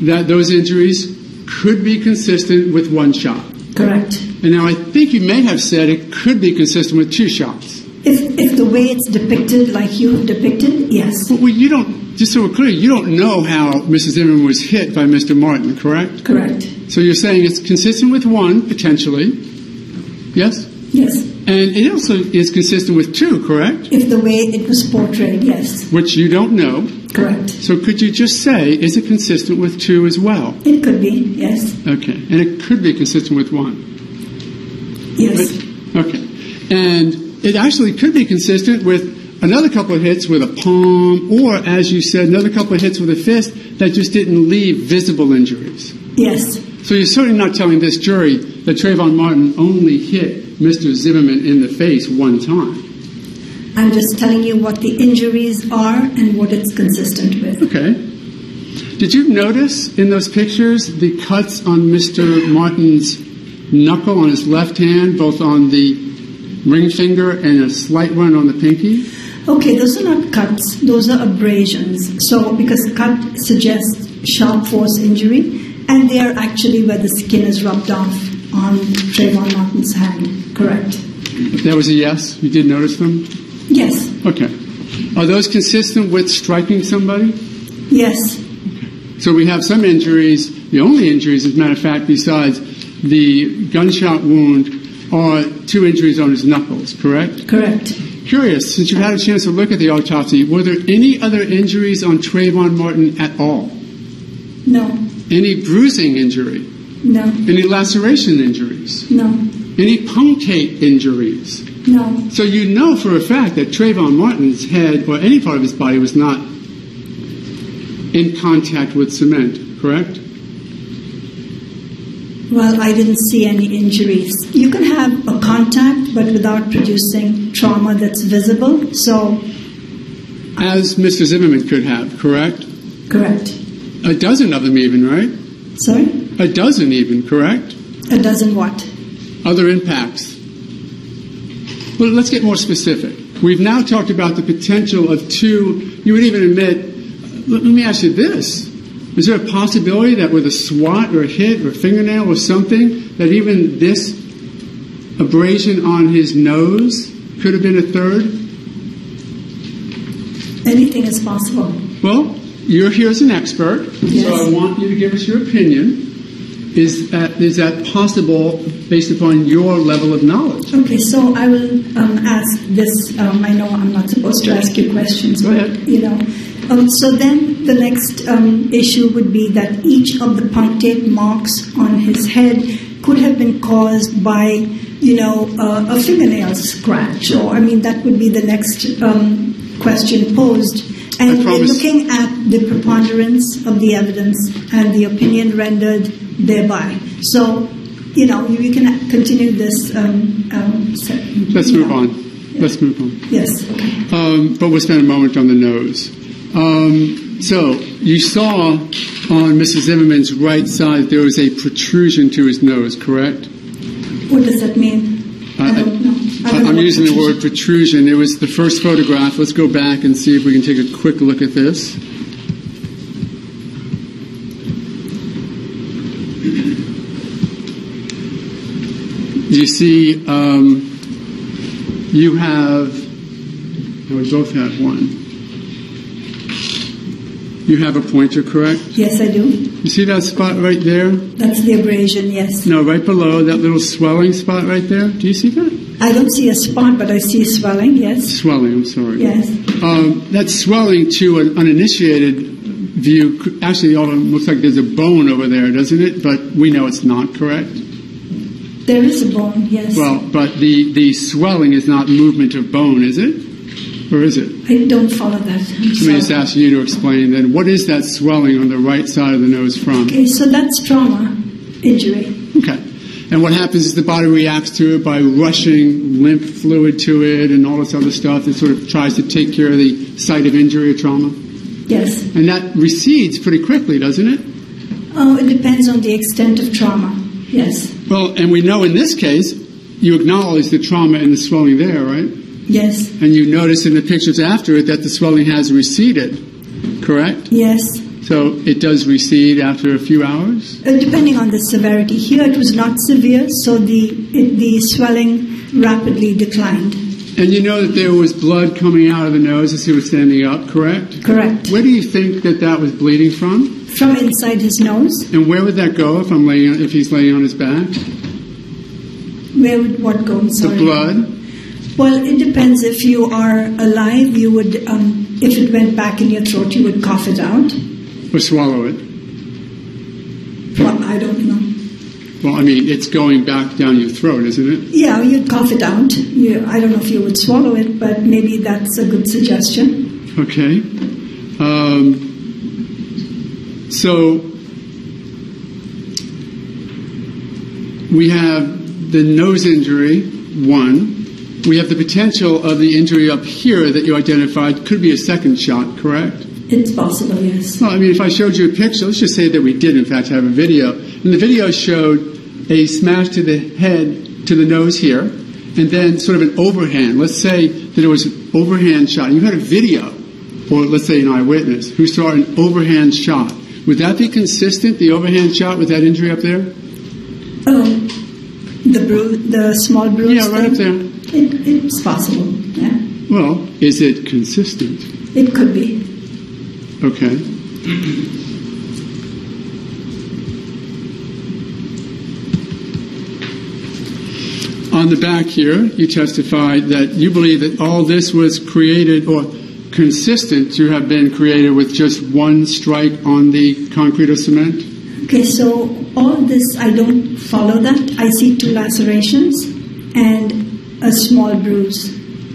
that those injuries could be consistent with one shot. Correct. And now I think you may have said it could be consistent with 2 shots. If the way it's depicted like you have depicted, yes. Well, you don't, just so we're clear, you don't know how Mrs. Zimmerman was hit by Mr. Martin, correct? Correct. So you're saying it's consistent with 1, potentially. Yes? Yes. And it also is consistent with 2, correct? If the way it was portrayed, yes. Which you don't know. Correct. So could you just say, is it consistent with 2 as well? It could be, yes. Okay. And it could be consistent with 1. Yes. Okay. And it actually could be consistent with another couple of hits with a palm, or, as you said, another couple of hits with a fist that just didn't leave visible injuries. Yes. So you're certainly not telling this jury that Trayvon Martin only hit Mr. Zimmerman in the face 1 time. I'm just telling you what the injuries are and what it's consistent with. Okay. Did you notice in those pictures the cuts on Mr. Martin's knuckle on his left hand, both on the ring finger and a slight one on the pinky? Okay, those are not cuts, those are abrasions. So, because cut suggests sharp force injury, and they are actually where the skin is rubbed off on Trayvon Martin's hand. Correct. That was a yes? You did notice them? Yes. Okay. Are those consistent with striking somebody? Yes. Okay. So we have some injuries, the only injuries, as a matter of fact, besides the gunshot wound, are 2 injuries on his knuckles, correct? Correct. Curious, since you've had a chance to look at the autopsy, were there any other injuries on Trayvon Martin at all? No. Any bruising injury? No. Any laceration injuries? No. Any punctate injuries? No. So you know for a fact that Trayvon Martin's head or any part of his body was not in contact with cement, correct? Well, I didn't see any injuries. You can have a contact, but without producing trauma that's visible. So, as Mr. Zimmerman could have, correct? Correct. A dozen of them even, right? Sorry? A dozen even, correct? A dozen what? Other impacts. Well, let's get more specific. We've now talked about the potential of 2, you would even admit, let me ask you this. Is there a possibility that with a swat or a hit or a fingernail or something, that even this abrasion on his nose could have been a third? Anything is possible. Well, you're here as an expert, yes. So I want you to give us your opinion. Is that possible based upon your level of knowledge? Okay, so I will ask this. I know I'm not supposed to ask you questions, Go but, ahead. So then the next issue would be that each of the punctate marks on his head could have been caused by, a fingernail scratch. Or, that would be the next question posed. And we're looking at the preponderance of the evidence and the opinion rendered thereby. So, you can continue this. Let's move on. Yeah. Let's move on. Yes. But we'll spend a moment on the nose. So you saw on Mrs. Zimmerman's right side there was a protrusion to his nose, correct? What does that mean? I don't know. I'm using the word protrusion. It was the first photograph. Let's go back and see if we can take a quick look at this. You see, you have, we both have one. You have a pointer, correct? Yes, I do. You see that spot right there? That's the abrasion, yes. No, right below, that little swelling spot right there. Do you see that? I don't see a spot, but I see swelling, yes. Swelling, I'm sorry. Yes. That swelling to an uninitiated view, actually all looks like there's a bone over there, doesn't it? But we know it's not, correct? There is a bone, yes. Well, but the swelling is not movement of bone, is it? Or is it? I don't follow that. Let me just ask you to explain then. What is that swelling on the right side of the nose from? Okay, so that's trauma, injury. Okay. And what happens is the body reacts to it by rushing lymph fluid to it and all this other stuff. It sort of tries to take care of the site of injury or trauma. Yes. And that recedes pretty quickly, doesn't it? Oh, it depends on the extent of trauma. Yes. Well, and we know in this case, you acknowledge the trauma and the swelling there, right? Yes. And you notice in the pictures after it that the swelling has receded, correct? Yes. So it does recede after a few hours? Depending on the severity. Here it was not severe, so the swelling rapidly declined. And you know that there was blood coming out of the nose as he was standing up, correct? Correct. Where do you think that was bleeding from? From inside his nose. And where would that go if he's laying on his back? Where would what go? Sorry. The blood? Well, it depends. If you are alive, you would, if it went back in your throat, you would cough it out. Or swallow it? Well, I don't know. Well, I mean, it's going back down your throat, isn't it? Yeah, you'd cough it out. I don't know if you would swallow it, but maybe that's a good suggestion. Okay. So we have the nose injury, one. we have the potential of the injury up here that you identified could be a second shot, correct? It's possible, yes. Well, I mean, if I showed you a picture, let's just say that we did, in fact, have a video. And the video showed a smash to the head, to the nose here, and then sort of an overhand. Let's say that it was an overhand shot. You had a video, or let's say an eyewitness, who saw an overhand shot. Would that be consistent, the overhand shot, with that injury up there? The small bruise? Yeah, right up there. It's possible, yeah. Well, is it consistent? It could be. Okay. On the back here, you testified that you believe that all this was created or consistent to have been created with just one strike on the concrete or cement? Okay, so all this, I don't follow that. I see 2 lacerations and a small bruise.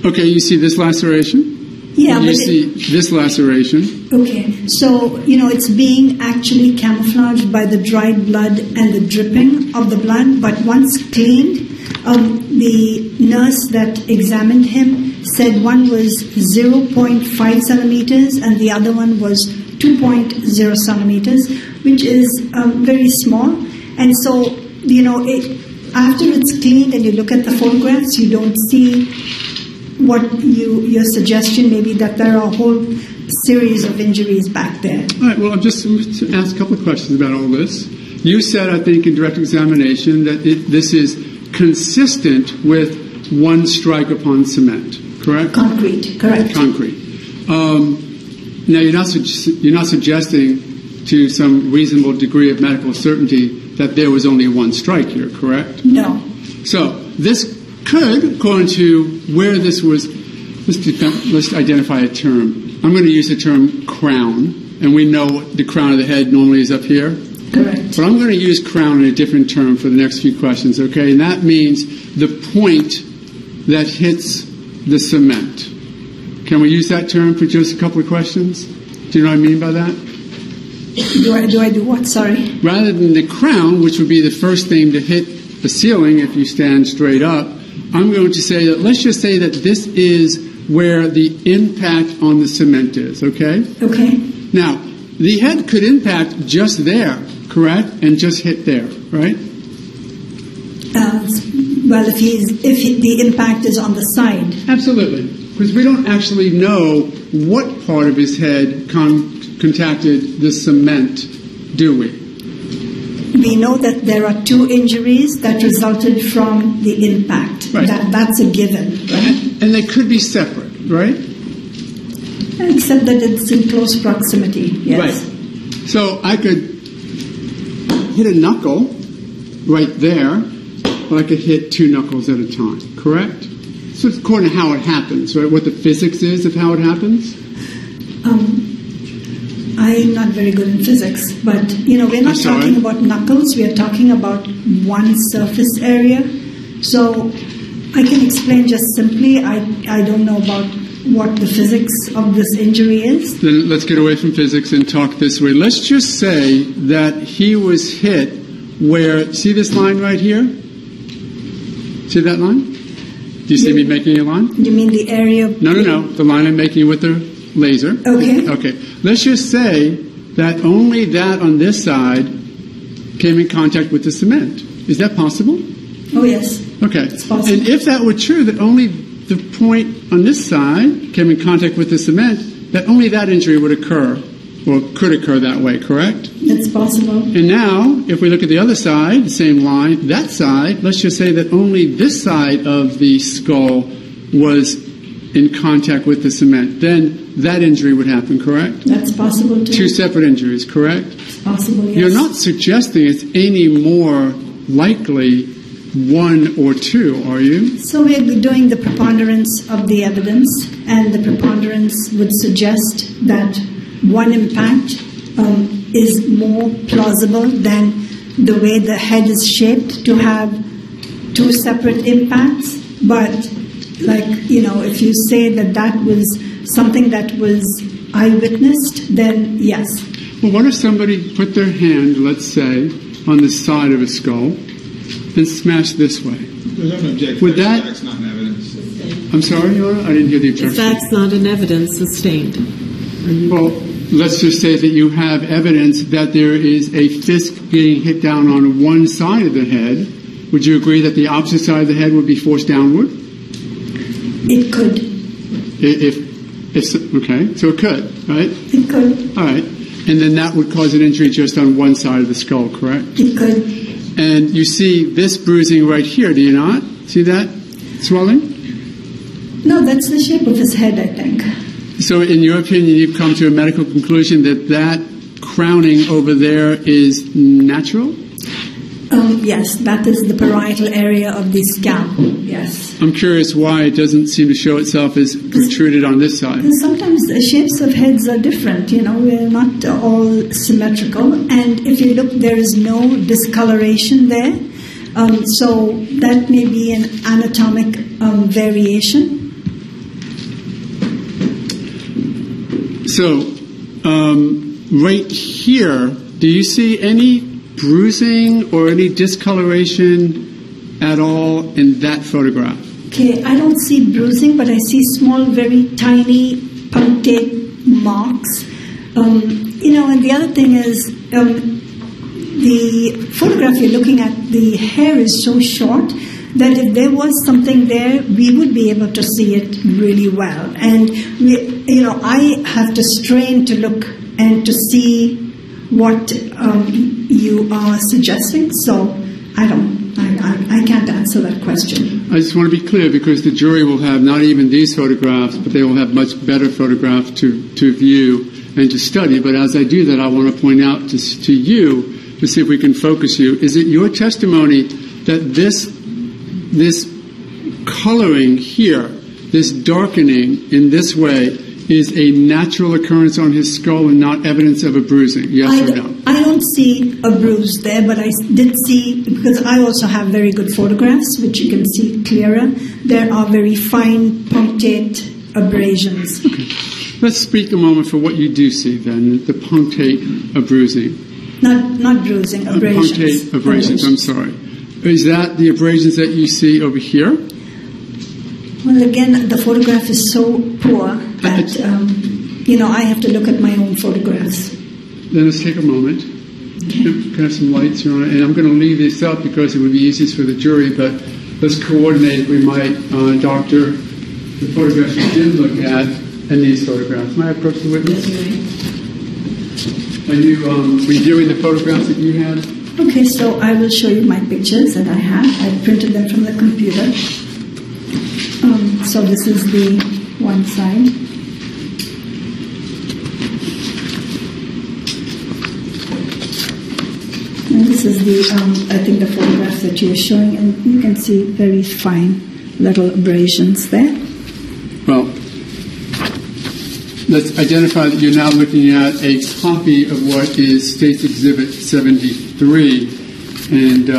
Okay, you see this laceration? Yeah, and you but see this laceration. Okay, so, it's being actually camouflaged by the dried blood and the dripping of the blood, but once cleaned, the nurse that examined him said one was 0.5 centimeters and the other one was 2.0 centimeters, which is very small. And so, after it's cleaned and you look at the photographs, you don't see what your suggestion may be that there are a whole series of injuries back there. All right, well, I'm just going to ask a couple of questions about all this. You said, I think, in direct examination that this is consistent with one strike upon cement, correct? Concrete, correct. Concrete. Now, you're not suggesting to some reasonable degree of medical certainty that there was only one strike here, correct? No. So this could, according to where this was, let's identify a term. I'm going to use the term crown, and we know the crown of the head normally is up here. Correct. But I'm going to use crown in a different term for the next few questions, okay? And that means the point that hits the cement. Can we use that term for just a couple of questions? Do you know what I mean by that? Do I do what? Sorry. Rather than the crown, which would be the first thing to hit the ceiling if you stand straight up, I'm going to say that, let's just say that this is where the impact on the cement is, okay? Okay. Now, the head could impact just there, correct? And just hit there, right? Well, if the impact is on the side. Absolutely. Because we don't actually know what part of his head contacted the cement, do we? We know that there are 2 injuries that resulted from the impact. Right. That's a given, right? And they could be separate, right? Except that it's in close proximity, yes. Right. So I could hit a knuckle right there, or I could hit 2 knuckles at a time, correct? So it's according to how it happens, right? What the physics is of how it happens? I'm not very good in physics, but, we're not talking about knuckles. We are talking about one surface area. So I can explain just simply. I don't know about what the physics of this injury is. Then let's get away from physics and talk this way. Let's just say that he was hit where, see this line right here? See that line? Do you see me making a line? You mean the area? No. The line I'm making with the laser. Okay. Okay. Let's just say that only that on this side came in contact with the cement. Is that possible? Oh, yes. Okay. It's possible. And if that were true, that only the point on this side came in contact with the cement, that only that injury would occur, or could occur that way, correct? It's possible. And now, if we look at the other side, the same line, that side, let's just say that only this side of the skull was in contact with the cement. Then that injury would happen, correct? That's possible too. 2 separate injuries, correct? It's possible, yes. You're not suggesting it's any more likely 1 or 2, are you? So we're doing the preponderance of the evidence, and the preponderance would suggest that one impact is more plausible than the way the head is shaped to have 2 separate impacts. But, if you say that was something that was eyewitnessed, then yes. Well, what if somebody put their hand, let's say, on the side of a skull and smashed this way? There's no objection. Would that? That's not evidence. I'm sorry, Your Honor? I didn't hear the objection. If that's not an evidence sustained. Well, let's just say that you have evidence that there is a fist being hit down on one side of the head. Would you agree that the opposite side of the head would be forced downward? It could. Okay, so it could, right? It could. All right. And then that would cause an injury just on one side of the skull, correct? It could. And you see this bruising right here, do you not? See that swelling? No, that's the shape of his head, I think. So in your opinion, you've come to a medical conclusion that that crowning over there is natural? Yes, that is the parietal area of the scalp, yes. I'm curious why it doesn't seem to show itself as protruded on this side. Sometimes the shapes of heads are different, we're not all symmetrical. And if you look, there is no discoloration there. So that may be an anatomic variation. So, right here, do you see any bruising or any discoloration at all in that photograph? Okay, I don't see bruising, but I see small, very tiny punctate marks. And the other thing is, the photograph you're looking at, the hair is so short that if there was something there, we would be able to see it really well. And I have to strain to look and to see what you are suggesting. So I can't answer that question. I just want to be clear because the jury will have not even these photographs, but they will have much better photographs to view and to study. But as I do that, I want to point out to you to see if we can focus you. Is it your testimony that this coloring here, this darkening in this way, is a natural occurrence on his skull and not evidence of a bruising? Yes or no? I don't see a bruise there, but I did see, because I also have very good photographs, which you can see clearer, there are very fine punctate abrasions. Okay. Let's speak a moment for what you do see then, the punctate bruising. Not bruising, abrasions. Punctate abrasions, I'm sorry. Is that the abrasions that you see over here? Well, again, the photograph is so poor that, I have to look at my own photographs. Then let's take a moment. Okay. Can I have some lights, Your Honor? And I'm going to leave this up because it would be easiest for the jury, but let's coordinate if we might, doctor, the photographs you did look at and these photographs. May I approach the witness? Are you reviewing the photographs that you had? Okay, so I will show you my pictures that I have. I printed them from the computer. So this is the one side. And this is the, I think, the photographs that you were showing, and you can see very fine little abrasions there. Well, let's identify that you're now looking at a copy of what is State's Exhibit 73, and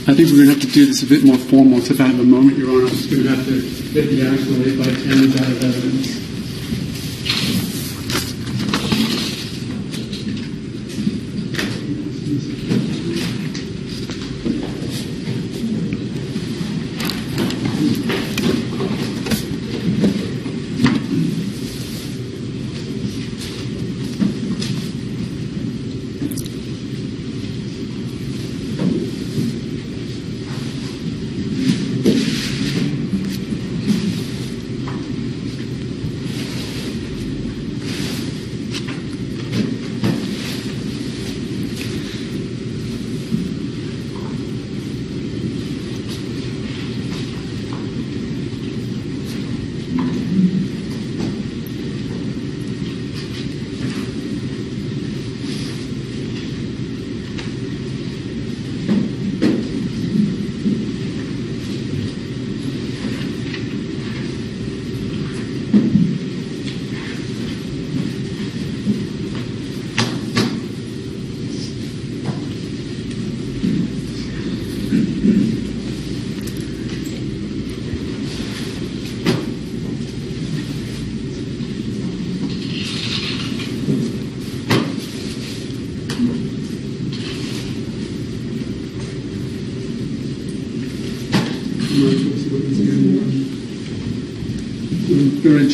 I think we're going to have to do this a bit more formal. So if I have a moment, Your Honor, I'm just going to have to get the actual 8x10s out of evidence.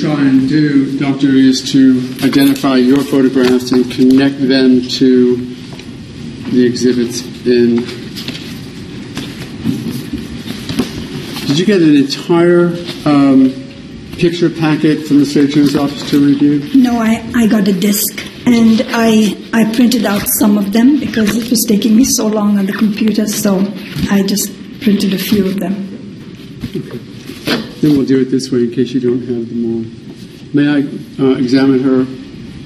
try and do, Doctor, is to identify your photographs and connect them to the exhibits in. Did you get an entire picture packet from the State Attorney's Office to review? No, I got a disc, and I printed out some of them because it was taking me so long on the computer, so I just printed a few of them. Okay. Then we'll do it this way in case you don't have them all. May I examine her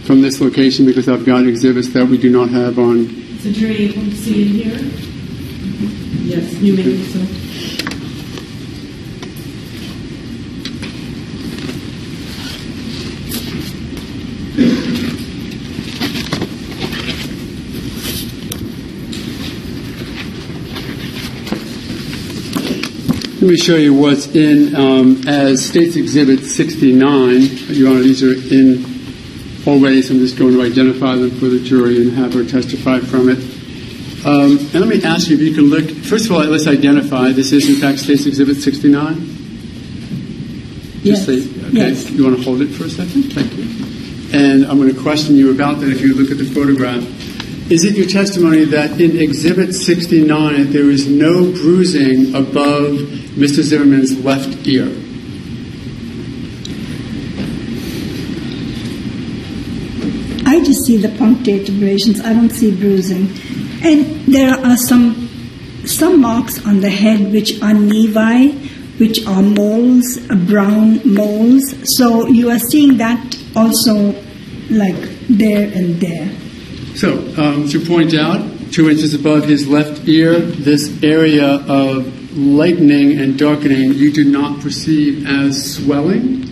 from this location because I've got exhibits that we do not have on. Is the jury able to see in here? Yes, you may do so. Let me show you what's in as State's Exhibit 69. Your Honor, these are in already, so I'm just going to identify them for the jury and have her testify from it. And let me ask you if you can look. First of all, let's identify. This is, in fact, State's Exhibit 69? Yes. Okay. Yes. You want to hold it for a second? Thank you. And I'm going to question you about that if you look at the photograph. Is it your testimony that in Exhibit 69 there is no bruising above Mr. Zimmerman's left ear? I just see the punctate abrasions. I don't see bruising. And there are some marks on the head which are nevi, which are moles, brown moles. So you are seeing that also like there and there. So, to point out, 2 inches above his left ear, this area of lightening and darkening you do not perceive as swelling?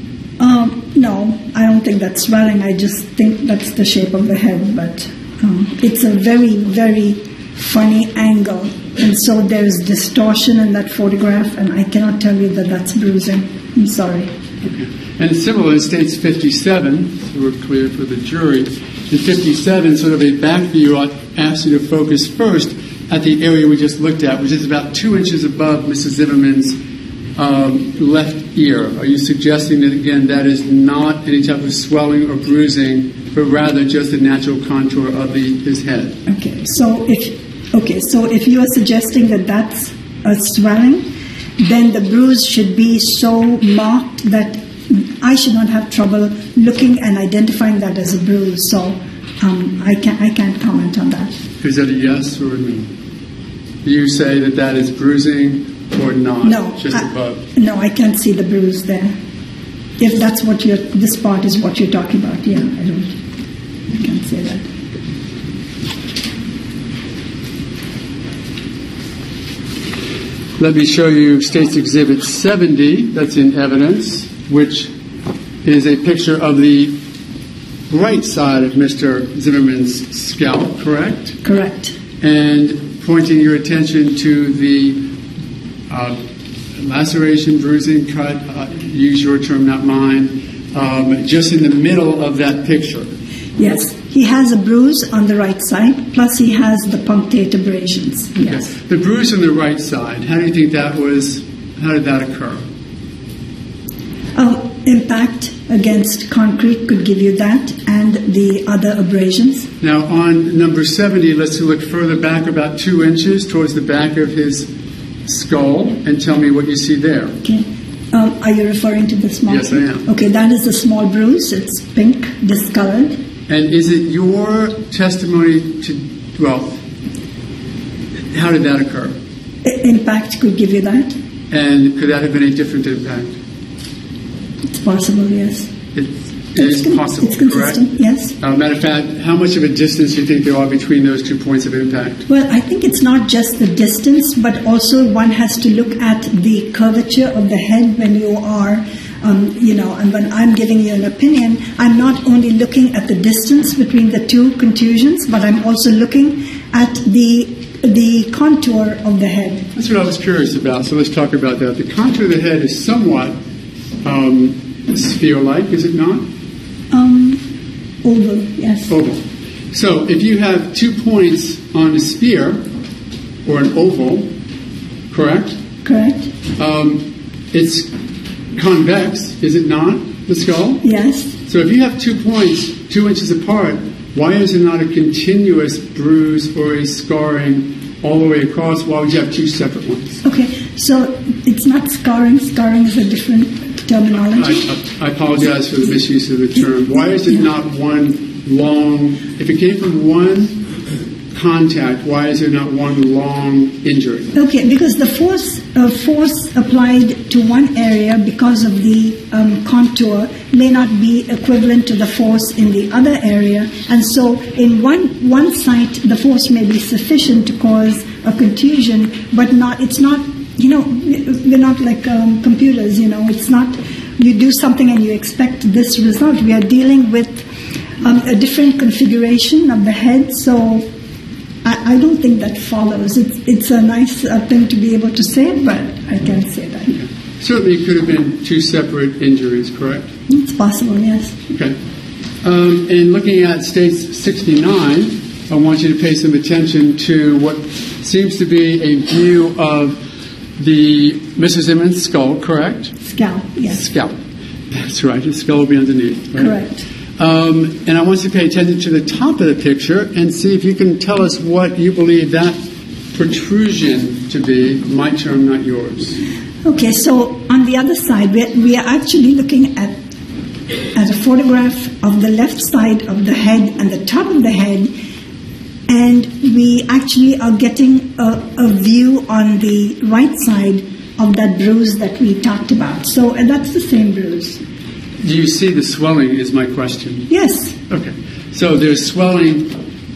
No, I don't think that's swelling. I just think that's the shape of the head. But it's a very, very funny angle. And so there's distortion in that photograph, and I cannot tell you that that's bruising. I'm sorry. Okay. And similar in States 57, so we're clear for the jury. In 57, sort of a back view, I ask you to focus first at the area we just looked at, which is about 2 inches above Mrs. Zimmerman's left ear. Are you suggesting that, again, that is not any type of swelling or bruising, but rather just the natural contour of his head? So if you are suggesting that that's a swelling, then the bruise should be so marked that I should not have trouble looking and identifying that as a bruise. So I can't comment on that. Is that a yes or a no? Do you say that that is bruising or not? No, just above. No, I can't see the bruise there. If that's what this part is what you're talking about, yeah, I can't say that. Let me show you State's Exhibit 70, that's in evidence, which is a picture of the right side of Mr. Zimmerman's scalp, correct? Correct. And pointing your attention to the laceration, bruising, cut, use your term, not mine, just in the middle of that picture. Yes, he has a bruise on the right side, plus he has the punctate abrasions. Yes. Okay. The bruise on the right side, how do you think how did that occur? Impact against concrete could give you that, and the other abrasions. Now, on number 70, let's look further back about 2 inches towards the back of his skull, and tell me what you see there. Okay. Are you referring to the small? Yes, I am. Okay, that is a small bruise. It's pink, discolored. And is it your testimony how did that occur? Impact could give you that. And could that have been a different impact? It's possible, yes. It is possible, it's consistent, correct? Yes. Matter of fact, how much of a distance do you think there are between those 2 points of impact? Well, I think it's not just the distance, but also one has to look at the curvature of the head when you are, and when I'm giving you an opinion, I'm not only looking at the distance between the two contusions, but I'm also looking at the contour of the head. That's what I was curious about, so let's talk about that. The contour of the head is somewhat sphere-like, is it not? Oval, yes. Oval. So if you have 2 points on a sphere or an oval, correct? Correct. It's convex, is it not? the skull? Yes. So if you have 2 points 2 inches apart, why is it not a continuous bruise or a scarring all the way across? Why would you have 2 separate ones? Okay, so it's not scarring. Scarring is a different terminology. I apologize for the misuse of the term. Why is it not one long, if it came from one contact, why is there not one long injury? Okay, because the force applied to one area because of the contour may not be equivalent to the force in the other area, and so in one site the force may be sufficient to cause a contusion, but not. It's not. We're not like computers. It's not. You do something and you expect this result. We are dealing with a different configuration of the head, so. I don't think that follows. It's a nice thing to be able to say, but I can't say that. Okay. Certainly it could have been 2 separate injuries, correct? It's possible, yes. Okay. In looking at States 69, I want you to pay some attention to what seems to be a view of the Mr. Zimmerman's skull, correct? Scalp, yes. Scalp. That's right. His skull will be underneath, right? Correct. And I want you to pay attention to the top of the picture and see if you can tell us what you believe that protrusion to be, my term, not yours. Okay, so on the other side, we are actually looking at a photograph of the left side of the head and the top of the head, and we actually are getting a view on the right side of that bruise that we talked about. So that's the same bruise. Do you see the swelling is my question? Yes. Okay. So there's swelling,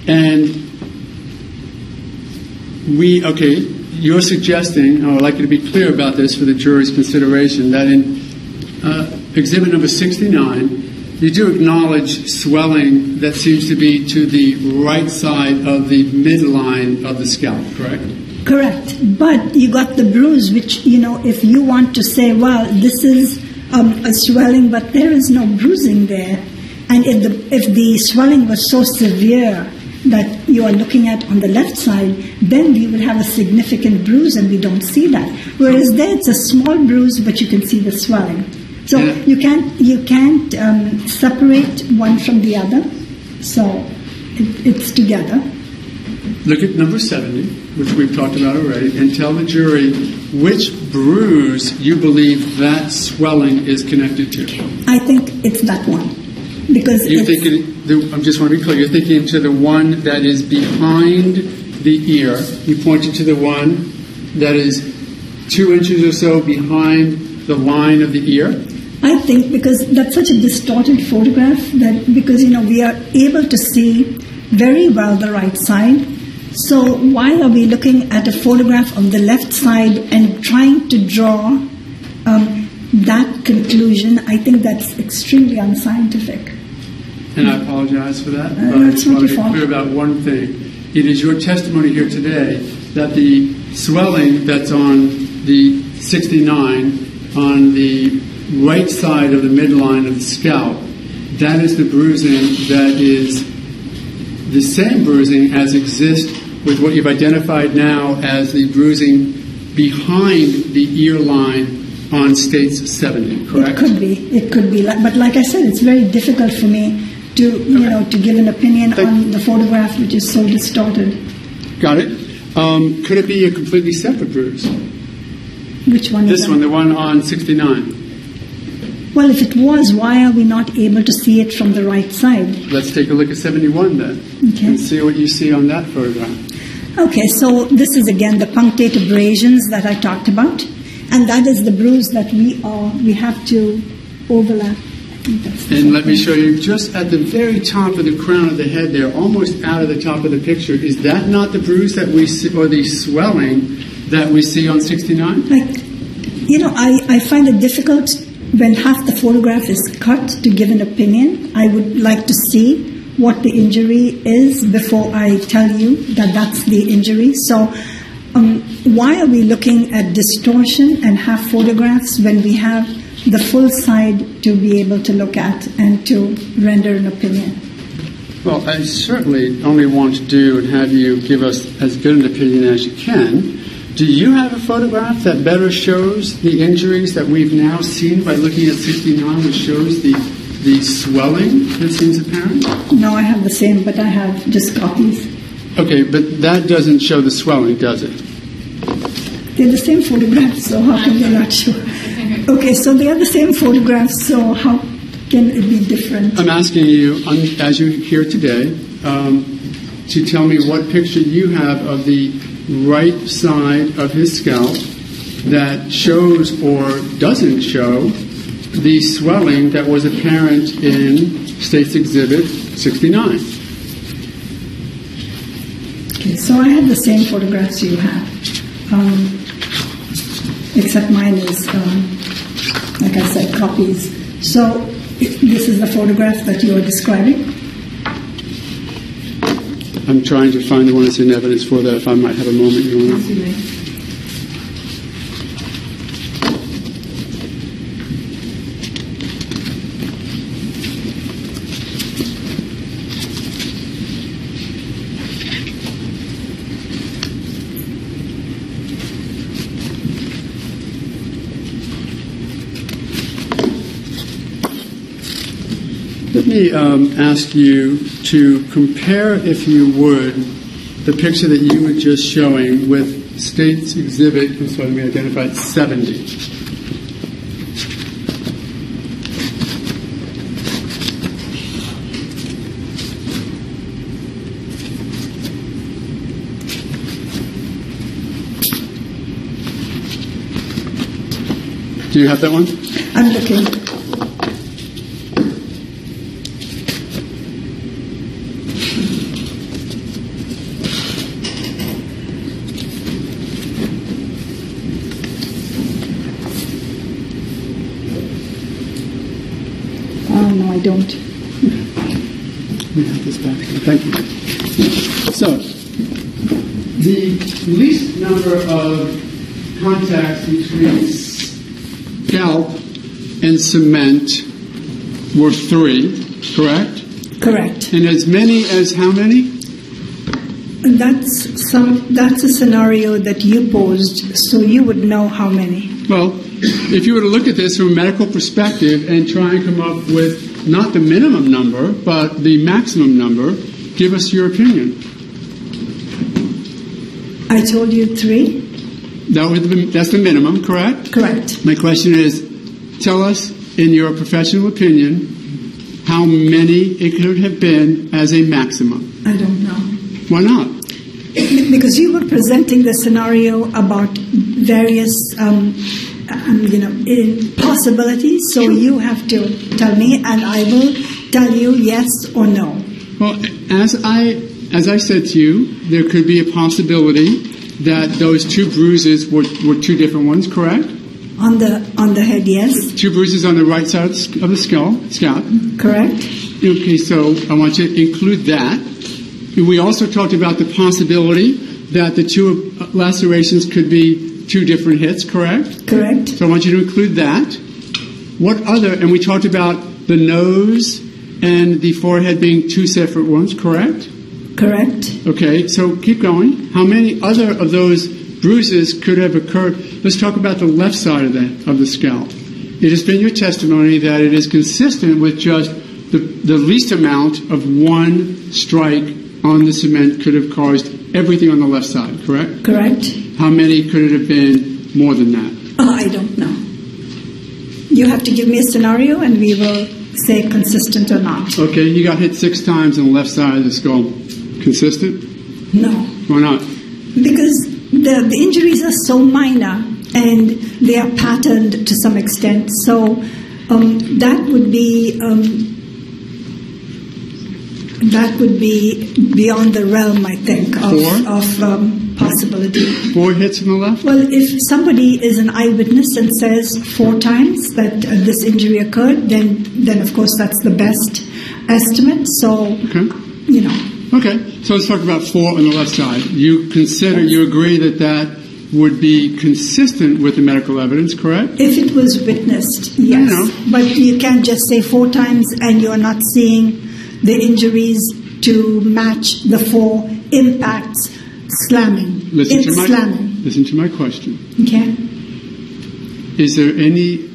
and you're suggesting, and I'd like you to be clear about this for the jury's consideration, that in exhibit number 69, you do acknowledge swelling that seems to be to the right side of the midline of the scalp, correct? Correct. But you got the bruise, which, if you want to say, well, this is a swelling, but there is no bruising there. And if the swelling was so severe that you are looking at on the left side, then we would have a significant bruise, and we don't see that. Whereas there, it's a small bruise, but you can see the swelling. So you can't separate one from the other. So it's together. Look at number 70, which we've talked about already, and tell the jury which bruise you believe that swelling is connected to. I think it's that one. Because I just want to be clear, you're thinking to the one that is behind the ear. You pointed to the one that is 2 inches or so behind the line of the ear? I think because that's such a distorted photograph because we are able to see very well the right side. So why are we looking at a photograph of the left side and trying to draw that conclusion? I think that's extremely unscientific. And I apologize for that, but I just want to be clear about one thing. It is your testimony here today that the swelling that's on the 69 on the right side of the midline of the scalp, that is the bruising that is the same bruising as exists with what you've identified now as the bruising behind the ear line on States 70, correct? It could be. But like I said, it's very difficult for me to, to give an opinion on the photograph, which is so distorted. Got it. Could it be a completely separate bruise? Which one is this one, the one on 69. Well, if it was, why are we not able to see it from the right side? Let's take a look at 71 then, and see what you see on that photograph. Okay, so this is again the punctate abrasions that I talked about, and that is the bruise that we have to overlap. And let me show you just at the very top of the crown of the head there, almost out of the top of the picture. Is that not the bruise that we see, or the swelling that we see on 69? I find it difficult when half the photograph is cut to give an opinion. I would like to see what the injury is before I tell you that that's the injury. So why are we looking at distortion and half photographs when we have the full side to be able to look at and to render an opinion? Well, I certainly only want to do and have you give us as good an opinion as you can Do you have a photograph that better shows the injuries that we've now seen by looking at 69, which shows the swelling that seems apparent? No, I have the same, but I have just copies. Okay, but that doesn't show the swelling, does it? They're the same photographs, so how can they not show? Okay, so they are the same photographs, so how can it be different? I'm asking you, as you're here today, to tell me what picture you have of the right side of his scalp that shows or doesn't show the swelling that was apparent in State's Exhibit 69. Okay, so I have the same photographs you have, except mine is, like I said, copies. So this is the photograph that you are describing? I'm trying to find the one that's in evidence for that, if I might have a moment, Your Honor. Let me ask you to compare, if you would, the picture that you were just showing with State's Exhibit, I'm sorry, we identified 70. Do you have that one? I'm looking. No, I don't. We have this back. Thank you. So, the least number of contacts between scalp and cement were 3, correct? Correct. And as many as how many? That's a scenario that you posed, so you would know how many. Well, if you were to look at this from a medical perspective and try and come up with not the minimum number, but the maximum number, give us your opinion. I told you 3. That's the minimum, correct? Correct. My question is, tell us, in your professional opinion, how many it could have been as a maximum. I don't know. Why not? Because you were presenting the scenario about various, possibilities. So you have to tell me, and I will tell you yes or no. Well, as I said to you, there could be a possibility that those 2 bruises were 2 different ones, correct? On the head, yes. 2 bruises on the right side of the scalp. Correct. Okay, so I want you to include that. We also talked about the possibility that the 2 lacerations could be 2 different hits, correct? Correct. So I want you to include that. What other, and we talked about the nose and the forehead being 2 separate ones, correct? Correct. Okay, so keep going. How many other of those bruises could have occurred? Let's talk about the left side of the scalp. It has been your testimony that it is consistent with just the least amount of 1 strike on the cement could have caused everything on the left side, correct? Correct. How many could it have been more than that? I don't know. You have to give me a scenario and we will say consistent or not. Okay, you got hit 6 times on the left side of the skull. Consistent? No. Why not? Because the injuries are so minor and they are patterned to some extent. So that would be beyond the realm, I think, of possibility. 4 hits on the left? Well, if somebody is an eyewitness and says 4 times that this injury occurred, then of course that's the best estimate. So, Okay, so let's talk about 4 on the left side. You agree that would be consistent with the medical evidence, correct? If it was witnessed, yes. But you can't just say 4 times and you're not seeing the injuries to match the 4 impacts slamming. Listen to slamming. Listen to my question. Okay. Is there any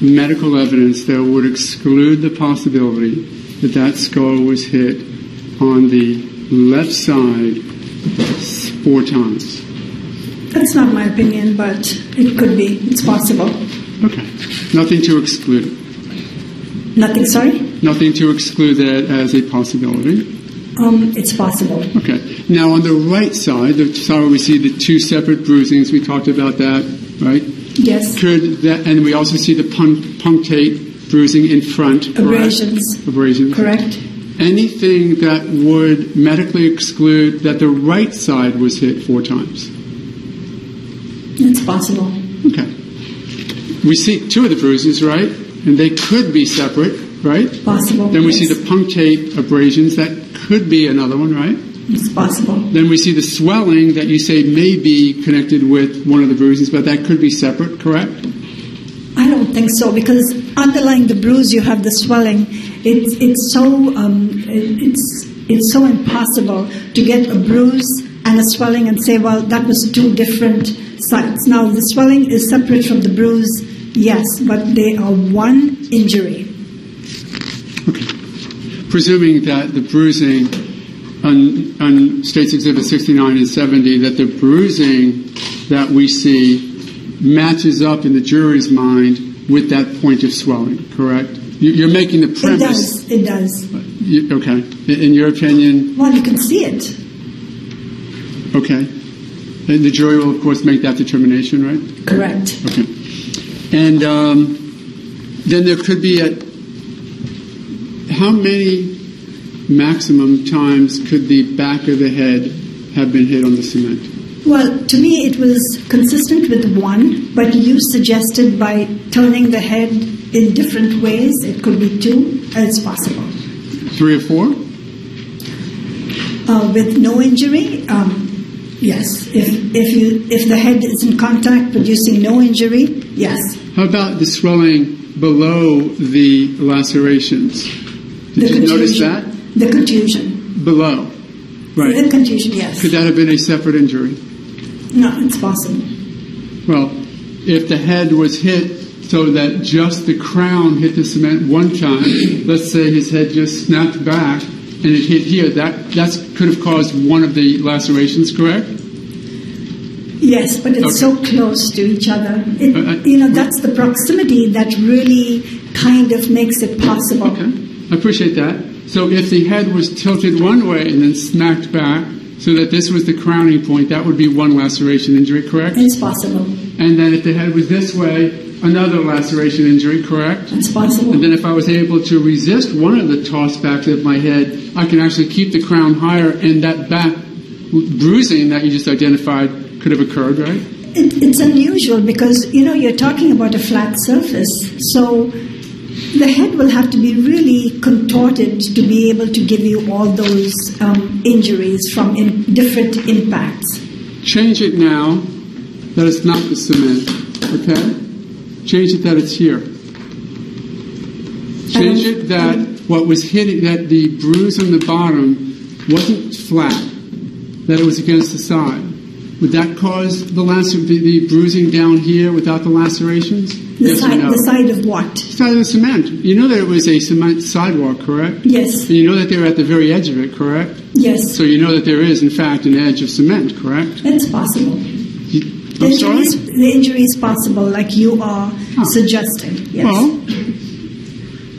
medical evidence that would exclude the possibility that that skull was hit on the left side 4 times? That's not my opinion, but it could be. It's possible. Okay. Nothing to exclude. Nothing, sorry? Nothing to exclude that as a possibility. It's possible. Okay. Now, on the right side, the side where we see the 2 separate bruisings, we talked about that, right? Yes. Could that, and we also see the punctate bruising in front, correct? Abrasions. Abrasions. Correct. Anything that would medically exclude that the right side was hit 4 times? It's possible. Okay. We see 2 of the bruises, right? And they could be separate, right? Possible. Then we see the punctate abrasions. That could be another one, right? It's possible. Then we see the swelling that you say may be connected with one of the bruises, but that could be separate, correct? I don't think so, because underlying the bruise you have the swelling. It's so impossible to get a bruise and a swelling and say, well, that was 2 different sites. Now, the swelling is separate from the bruise, yes, but they are one injury. Okay. Presuming that the bruising on States Exhibit 69 and 70, that the bruising that we see matches up in the jury's mind with that point of swelling, correct? You're making the premise. It does. Okay. In your opinion? Well, you can see it. Okay. And the jury will, of course, make that determination, right? Correct. Okay. And then there could be how many maximum times could the back of the head have been hit on the cement? Well, to me it was consistent with 1, but you suggested by turning the head in different ways, it could be 2. It's possible. 3 or 4? With no injury, yes. If the head is in contact producing no injury, yes. How about the swelling below the lacerations? Did you notice that? The contusion. Below. Right. The contusion, yes. Could that have been a separate injury? No, it's possible. Well, if the head was hit so that just the crown hit the cement 1 time, let's say his head just snapped back and it hit here, that could have caused one of the lacerations, correct? Yes, but it's so close to each other. That's the proximity that really kind of makes it possible. Okay, I appreciate that. So if the head was tilted one way and then smacked back so that this was the crowning point, that would be 1 laceration injury, correct? It's possible. And then if the head was this way, another laceration injury, correct? It's possible. And then if I was able to resist one of the toss-backs of my head, I can actually keep the crown higher, and that back bruising that you just identified could have occurred, right? It's unusual because, you're talking about a flat surface, so the head will have to be really contorted to be able to give you all those injuries from different impacts. Change it now that it's not the cement, okay? Change it that it's here. Change it that what was hitting, that the bruise on the bottom wasn't flat, that it was against the side. Would that cause the bruising down here without the lacerations? The side of what? The side of the cement. You know that it was a cement sidewalk, correct? Yes. And you know that they were at the very edge of it, correct? Yes. So you know that there is, in fact, an edge of cement, correct? It's possible. The injury is possible, like you are suggesting. Yes. Well,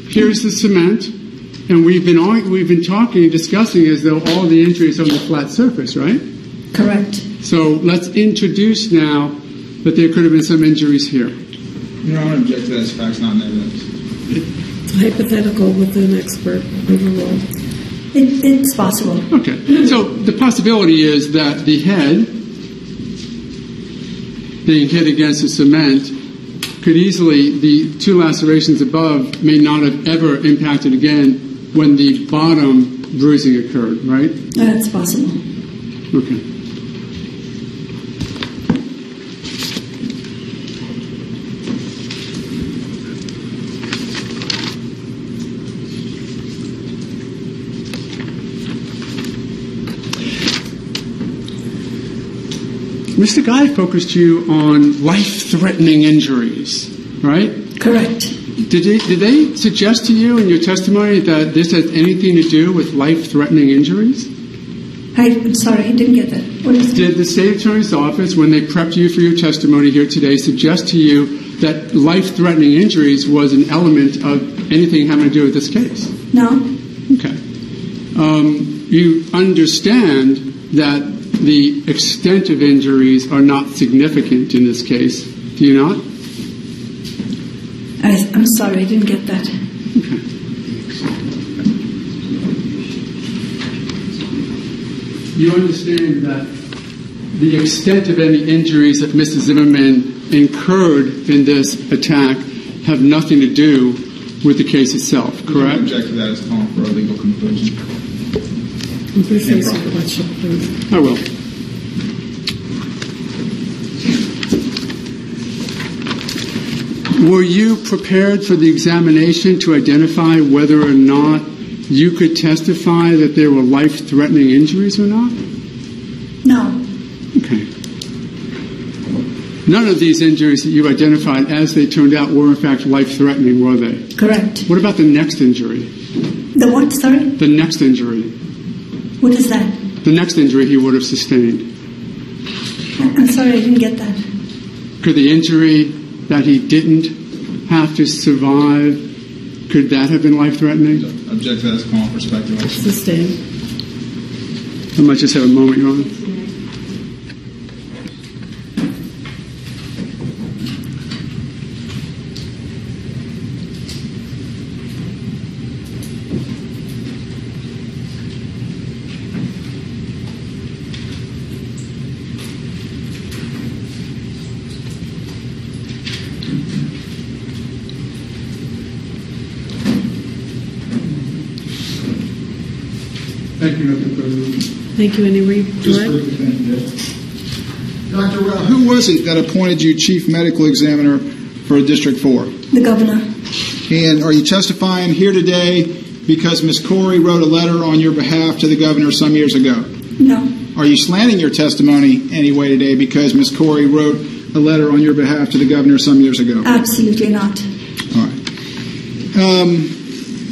here's the cement, and we've been talking and discussing as though all the injuries are on the flat surface, right? Correct. So let's introduce now that there could have been some injuries here. You don't want to object to that as facts, not in evidence. Hypothetical with an expert overall. It's possible. Okay. So the possibility is that the head being hit against the cement could easily, the 2 lacerations above may not have ever impacted again when the bottom bruising occurred, right? That's possible. Okay. Mr. Guy focused you on life-threatening injuries, right? Correct. Did they suggest to you in your testimony that this has anything to do with life-threatening injuries? I'm sorry, I didn't get that. What is Did the state attorney's office, when they prepped you for your testimony here today, suggest to you that life-threatening injuries was an element of anything having to do with this case? No. Okay. You understand that the extent of injuries are not significant in this case, do you not? I'm sorry, I didn't get that. Okay. You understand that the extent of any injuries that Mr. Zimmerman incurred in this attack have nothing to do with the case itself, correct? I object to that as calling for a legal conclusion. Please answer the question, please. I will. Were you prepared for the examination to identify whether or not you could testify that there were life-threatening injuries or not? No. Okay. None of these injuries that you identified as they turned out were in fact life-threatening, were they? Correct. What about the next injury? The what, sorry? The next injury. What is that? The next injury he would have sustained. I'm sorry, I didn't get that. Could the injury that he didn't have to survive, could that have been life-threatening? Object to that as calling for speculation. Sustained. I might just have a moment, Your Honor. Thank you, Mr. President. Thank you. Any Just report? briefly, thank you, Judge. Dr. Rao, who was it that appointed you chief medical examiner for District 4? The governor. And are you testifying here today because Ms. Corey wrote a letter on your behalf to the governor some years ago? No. Are you slanting your testimony anyway today because Ms. Corey wrote a letter on your behalf to the governor some years ago? Absolutely not. All right.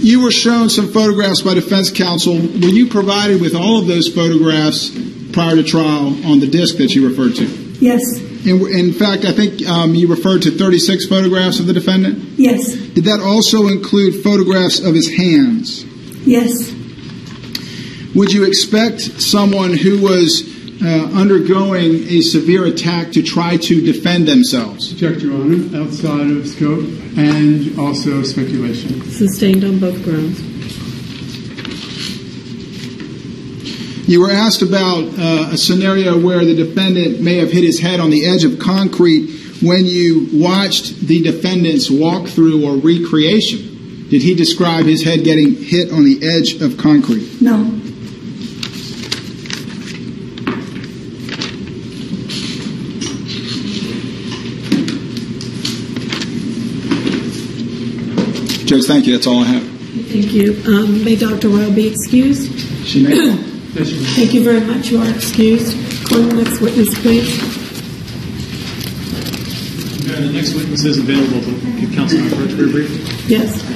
You were shown some photographs by defense counsel. Were you provided with all of those photographs prior to trial on the disc that you referred to? Yes. In fact, I think you referred to 36 photographs of the defendant? Yes. Did that also include photographs of his hands? Yes. Would you expect someone who was undergoing a severe attack to try to defend themselves? Object, Your Honor, outside of scope and also speculation. Sustained on both grounds. You were asked about a scenario where the defendant may have hit his head on the edge of concrete when you watched the defendant's walkthrough or recreation. Did he describe his head getting hit on the edge of concrete? No. Judge, thank you. That's all I have. Thank you. May Dr. Rao be excused? She may. Thank you very much. You are excused. Call the next witness, please. The next witness is available, but could counsel approach very briefly? Yes.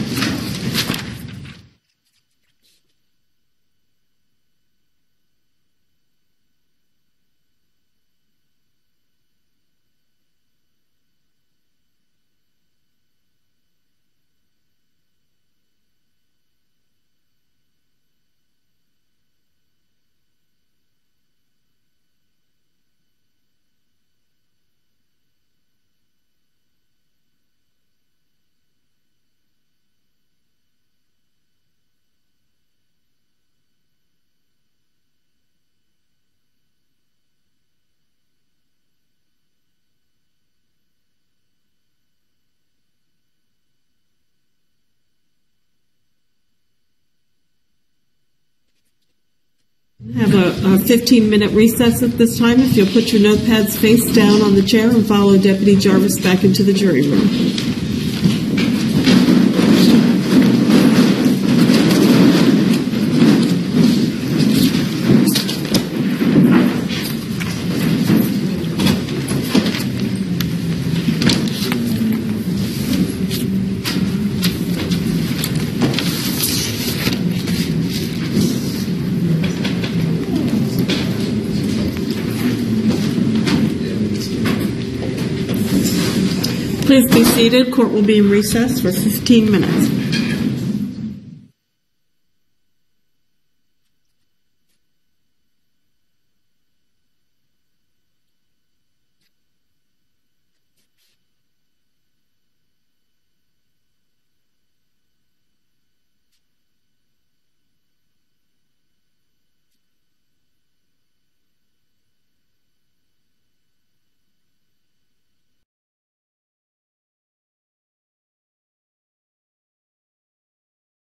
Have a 15-minute recess at this time. If you'll put your notepads face down on the chair and follow Deputy Jarvis back into the jury room. Please be seated. Court will be in recess for 15 minutes.